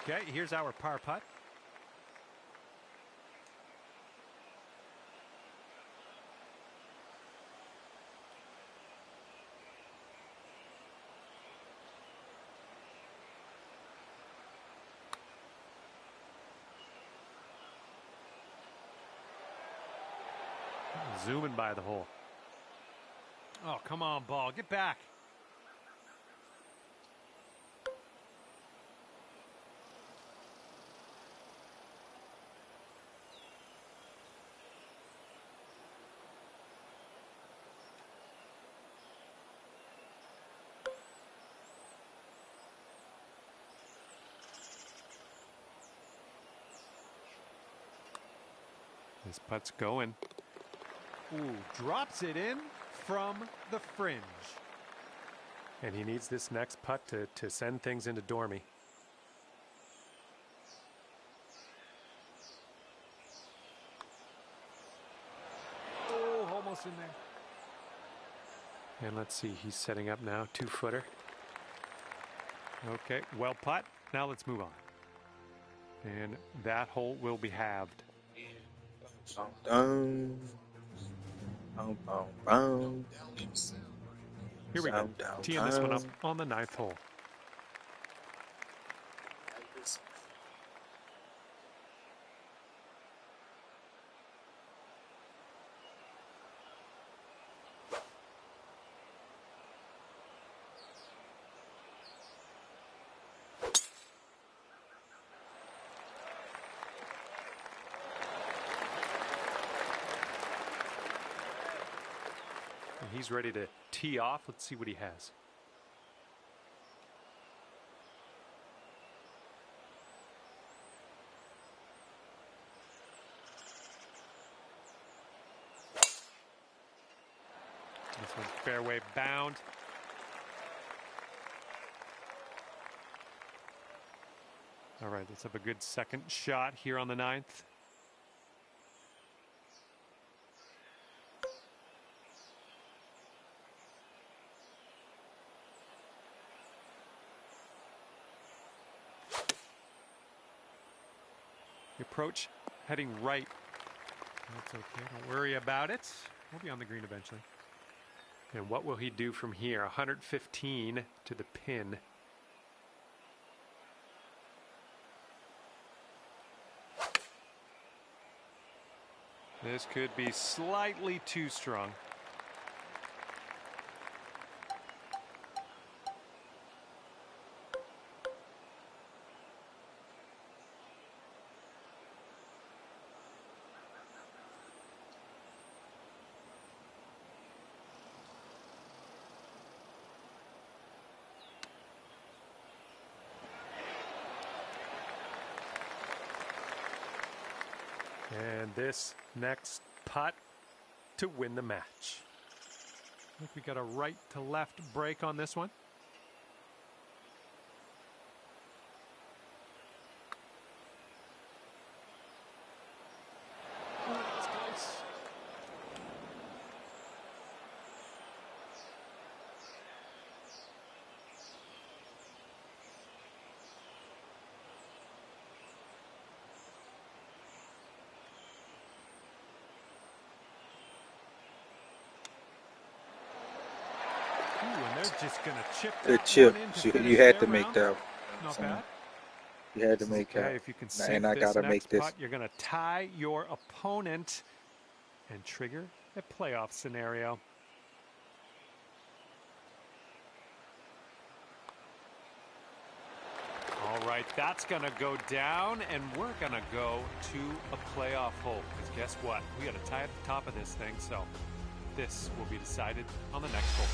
Okay, here's our par putt. Zooming by the hole. Oh, come on, ball. Get back. This putt's going. Ooh, drops it in from the fringe. And he needs this next putt to send things into Dormy. Oh, almost in there. And let's see, he's setting up now, 2-footer. Okay, well putt. Now let's move on. And that hole will be halved. Here we go. Teeing this one up on the 9th hole. He's ready to tee off. Let's see what he has. This one's fairway bound. All right, let's have a good second shot here on the 9th. Approach heading right. That's okay. Don't worry about it. We'll be on the green eventually. And what will he do from here? 115 to the pin. This could be slightly too strong. And this next putt to win the match. I think we got a right to left break on this one. Oh, that's close. And they're just going to chip that Good chip. one in to You finish had their to make round. that. Not bad. You had to make Okay, that. if you can sink And I this gotta next make this. putt, you're going to tie your opponent and trigger a playoff scenario. All right, that's going to go down, and we're going to go to a playoff hole. Because guess what? We got to tie at the top of this thing, so this will be decided on the next hole.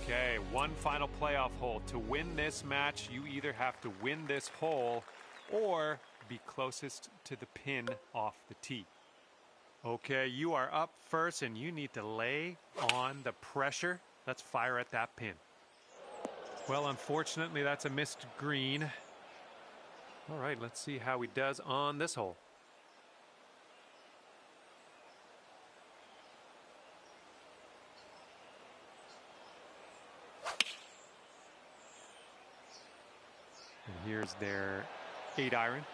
Okay, one final playoff hole. To win this match, you either have to win this hole or be closest to the pin off the tee. Okay, you are up first, and you need to lay on the pressure. Let's fire at that pin. Well, unfortunately, that's a missed green. All right, let's see how he does on this hole. And here's their 8-iron.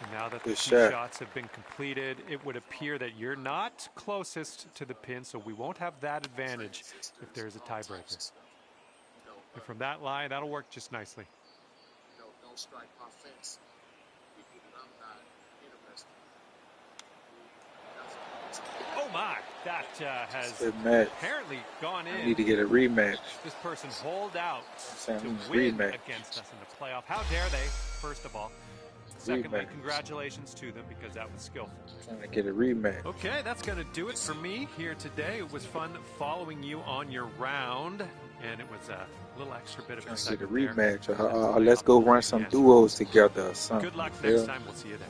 And now that the tee shots have been completed, it would appear that you're not closest to the pin, so we won't have that advantage if there's a tiebreaker. And from that line, that'll work just nicely. Don't strike my fence. I'm not interested. Oh my, that has apparently gone in. I need to get a rematch. This person holed out to win against us in the playoff. How dare they, first of all. Secondly, congratulations to them because that was skillful. Trying to get a rematch. Okay, that's going to do it for me here today. It was fun following you on your round, and it was a little extra bit of excitement. Get a rematch. Let's go run some duos together or something. Good luck next time. We'll see you there.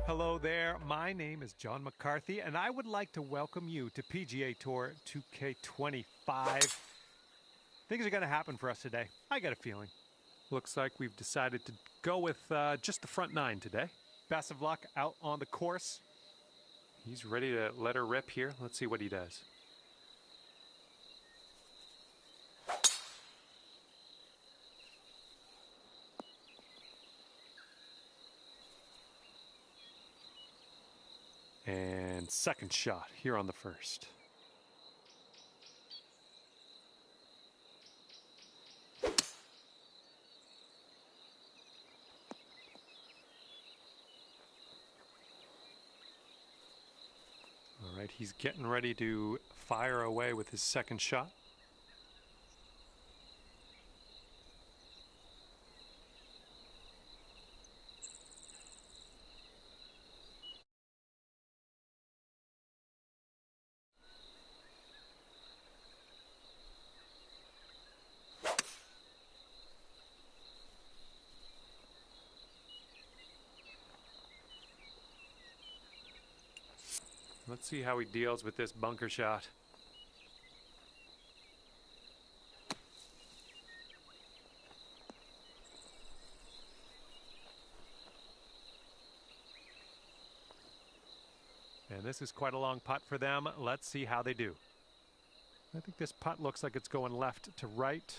Hello there, my name is John McCarthy, and I would like to welcome you to PGA Tour 2K25. Things are going to happen for us today. I got a feeling. Looks like we've decided to go with just the front 9 today. Best of luck out on the course. He's ready to let her rip here. Let's see what he does. And second shot here on the first. right, he's getting ready to fire away with his second shot. Let's see how he deals with this bunker shot. And this is quite a long putt for them. Let's see how they do. I think this putt looks like it's going left to right.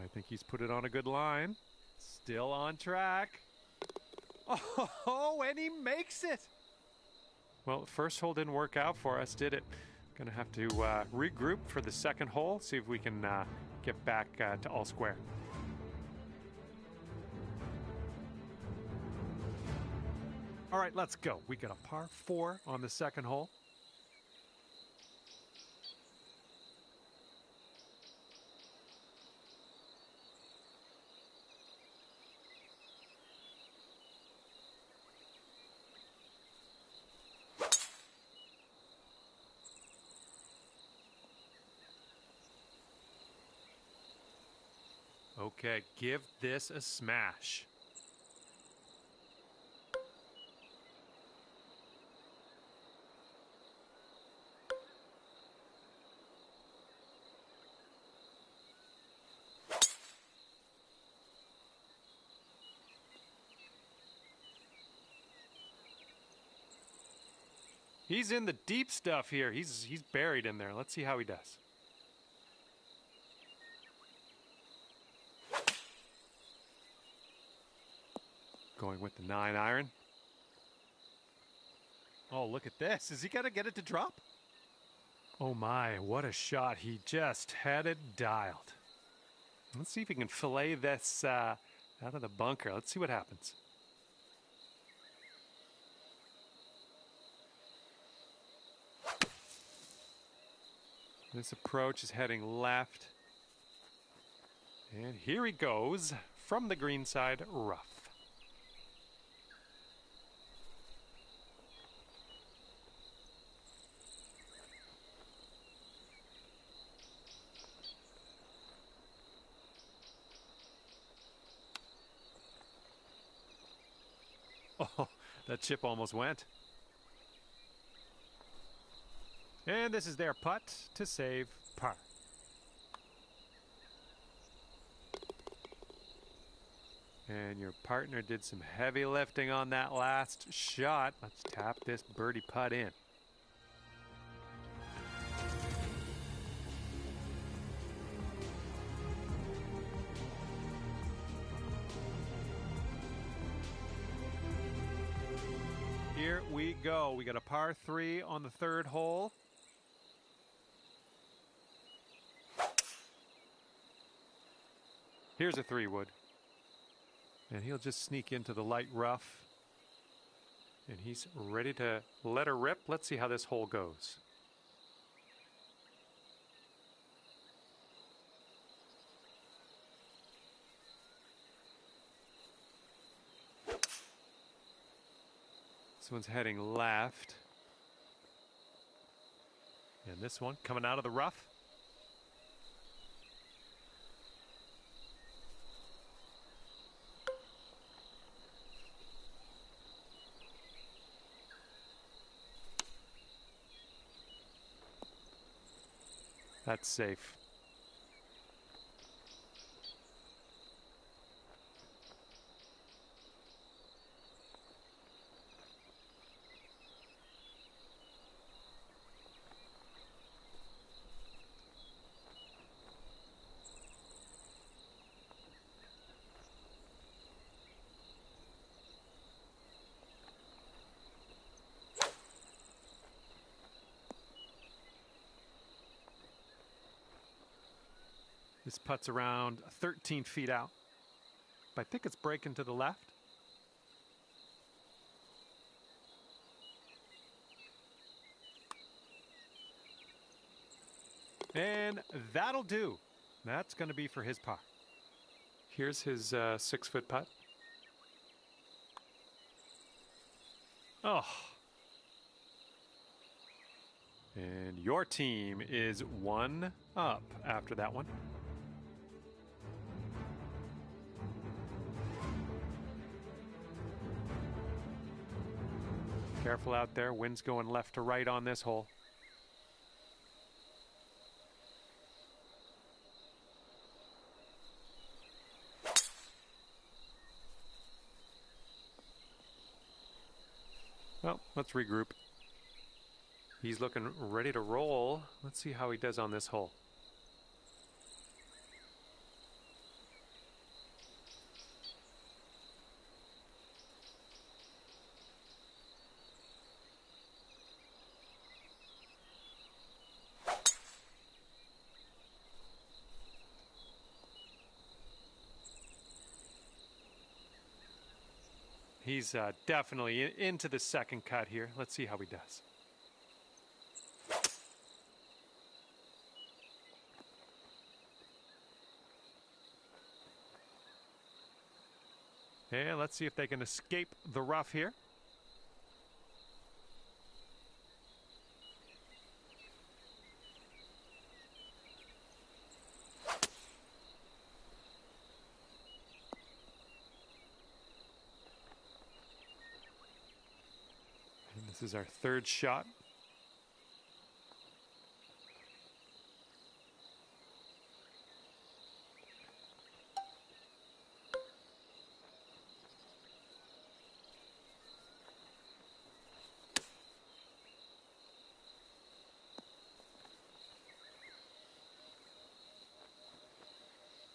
I think he's put it on a good line. Still on track. Oh, and he makes it. Well, the first hole didn't work out for us, did it? Gonna have to regroup for the second hole, see if we can get back to all square. All right, let's go. We got a par 4 on the second hole. Okay, give this a smash. He's in the deep stuff here. He's buried in there. Let's see how he does. Going with the 9-iron. Oh, look at this. Is he going to get it to drop? Oh my, what a shot. He just had it dialed. Let's see if he can fillet this out of the bunker. Let's see what happens. This approach is heading left. And here he goes from the green side rough. Oh, that chip almost went. And this is their putt to save par. And your partner did some heavy lifting on that last shot. Let's tap this birdie putt in. Here we go. We got a par 3 on the third hole. Here's a 3-wood. And he'll just sneak into the light rough. And he's ready to let her rip. Let's see how this hole goes. This one's heading left. And this one coming out of the rough. That's safe. This putt's around 13 feet out. But I think it's breaking to the left. And that'll do. That's going to be for his par. Here's his 6-foot putt. Oh. And your team is 1 up after that one. Careful out there. Wind's going left to right on this hole. Well, let's regroup. He's looking ready to roll. Let's see how he does on this hole. He's definitely into the second cut here. Let's see how he does. And let's see if they can escape the rough here. And this is our third shot.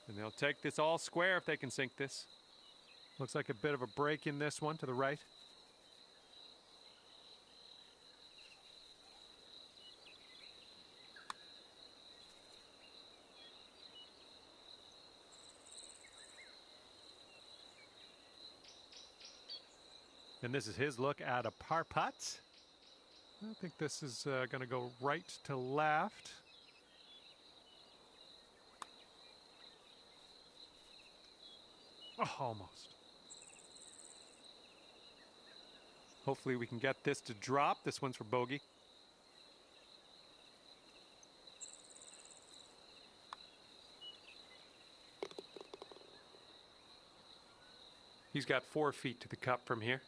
And they'll take this all square if they can sink this. Looks like a bit of a break in this one to the right. And this is his look at a par putt. I think this is going to go right to left. Oh, almost. Hopefully we can get this to drop. This one's for bogey. He's got 4 feet to the cup from here.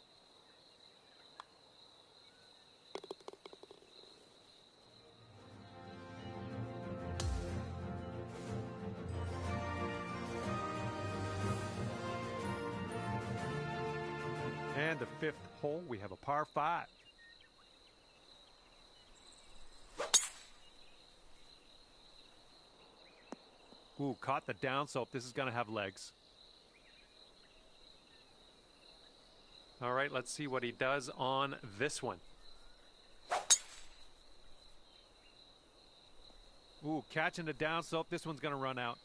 And the 5th hole, we have a par 5. Ooh, caught the downslope. This is going to have legs. All right, let's see what he does on this one. Ooh, catching the downslope. This one's going to run out.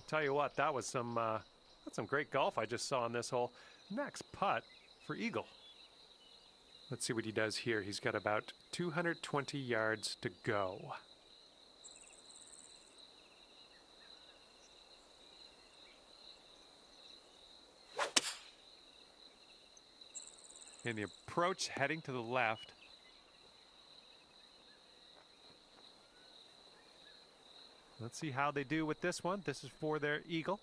Tell you what, that was some great golf I just saw on this hole. Next putt for eagle. Let's see what he does here. He's got about 220 yards to go. And the approach heading to the left. Let's see how they do with this one. This is for their eagle.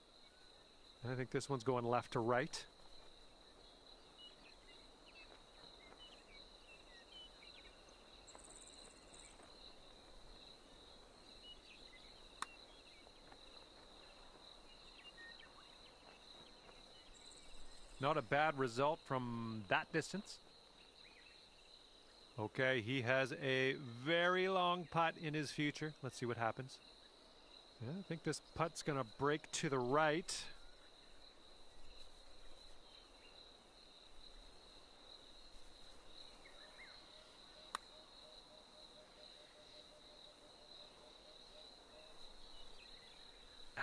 I think this one's going left to right. Not a bad result from that distance. Okay, he has a very long putt in his future. Let's see what happens. Yeah, I think this putt's going to break to the right.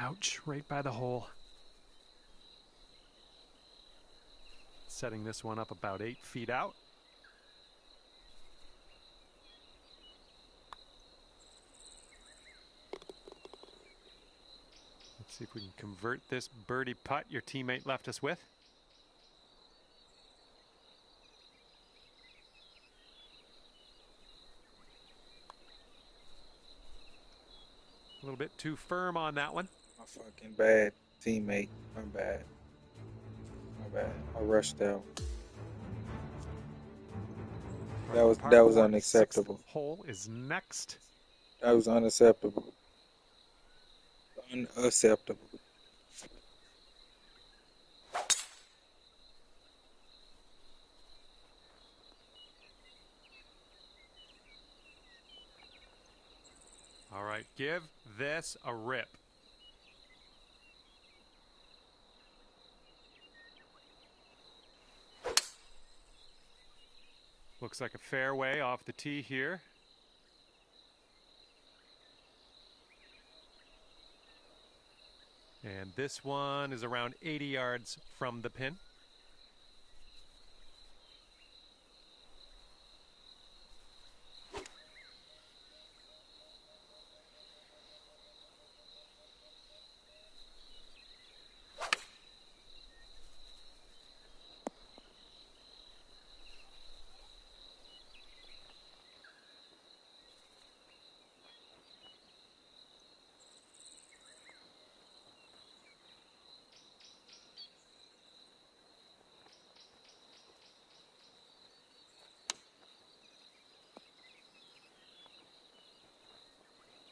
Ouch, right by the hole. Setting this one up about 8 feet out. Let's see if we can convert this birdie putt your teammate left us with. A little bit too firm on that one. My fucking bad teammate. My bad. My bad. I rushed out. That was unacceptable. Sixth hole is next. That was unacceptable. Unacceptable. All right, give this a rip. Looks like a fairway off the tee here. And this one is around 80 yards from the pin.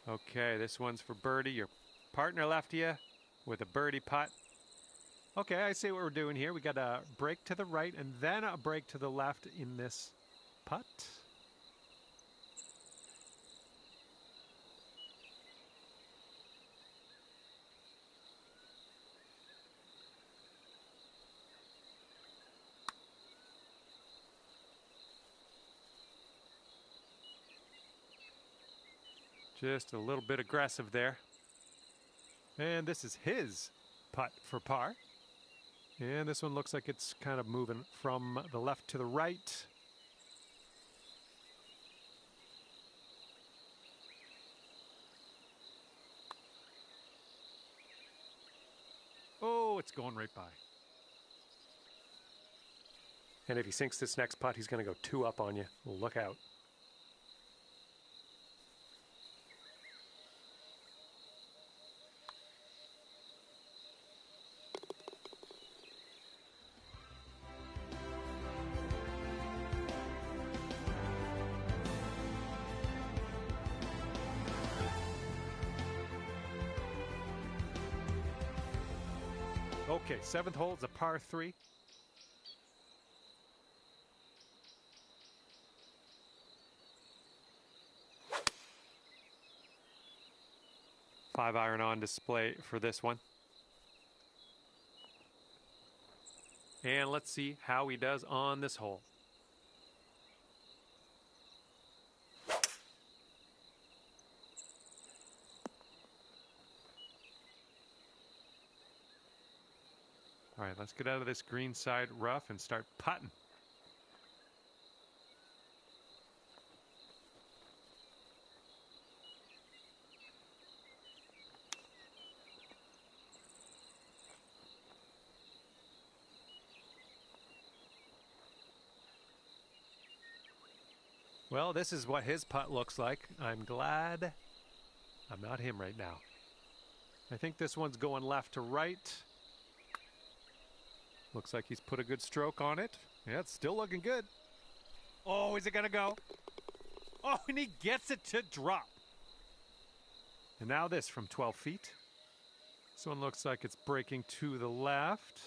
Okay, this one's for birdie. Your partner left you with a birdie putt. Okay, I see what we're doing here. We got a break to the right and then a break to the left in this putt. Just a little bit aggressive there. And this is his putt for par. And this one looks like it's kind of moving from the left to the right. Oh, it's going right by. And if he sinks this next putt, he's going to go 2 up on you. Look out. Okay, 7th hole is a par 3. Five iron on display for this one. And let's see how he does on this hole. All right, let's get out of this green side rough and start putting. Well, this is what his putt looks like. I'm glad I'm not him right now. I think this one's going left to right. Looks like he's put a good stroke on it. Yeah, it's still looking good. Oh, is it going to go? Oh, and he gets it to drop. And now this from 12 feet. This one looks like it's breaking to the left.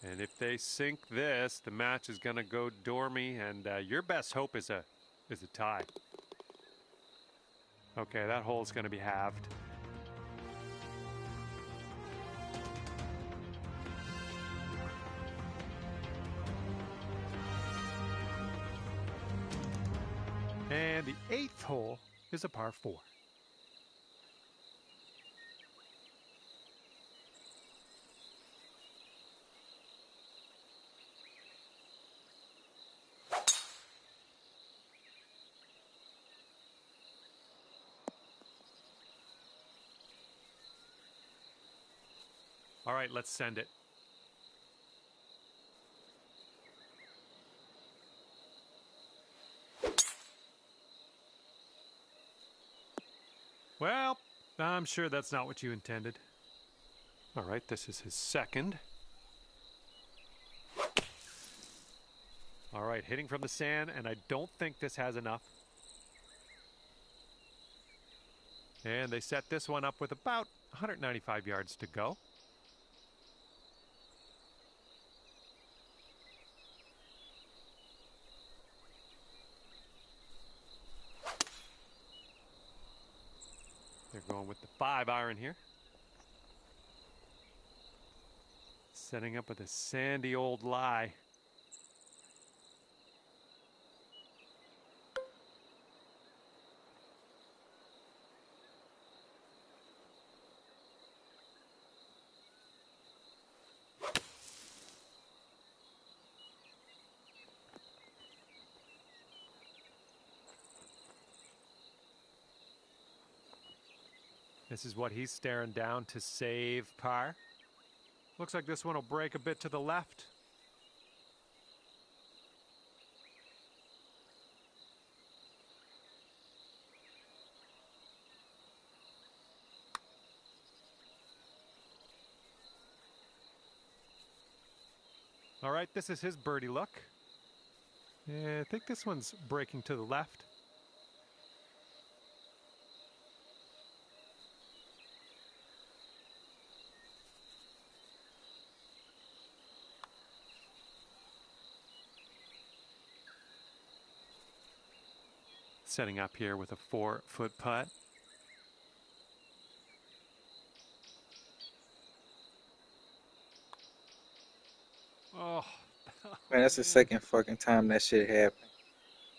And if they sink this, the match is going to go dormy, and your best hope is a tie. Okay, that hole's going to be halved. And the 8th hole is a par 4. All right, let's send it. Well, I'm sure that's not what you intended. All right, this is his 2nd. All right, hitting from the sand, and I don't think this has enough. And they set this one up with about 195 yards to go. They're going with the 5-iron here. Setting up with a sandy old lie. This is what he's staring down to save par. Looks like this one will break a bit to the left. All right, this is his birdie look. Yeah, I think this one's breaking to the left. Setting up here with a 4-foot putt. Oh. Man, that's the second fucking time that shit happened.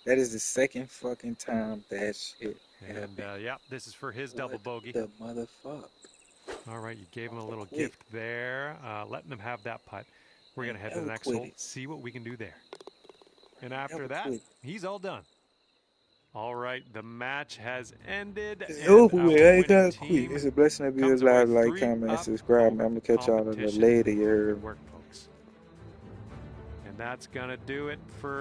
That is the second fucking time that shit happened. And yeah, this is for his double bogey. The motherfucker. All right, you gave him a little gift there, letting him have that putt. We're going to head to the next hole, see what we can do there. And after that, he's all done. All right, the match has ended. It's over with. I ain't gotta quit. It's a blessing to be alive. Like, comment, subscribe. Man, I'm gonna catch y'all later. Work, folks. And that's gonna do it for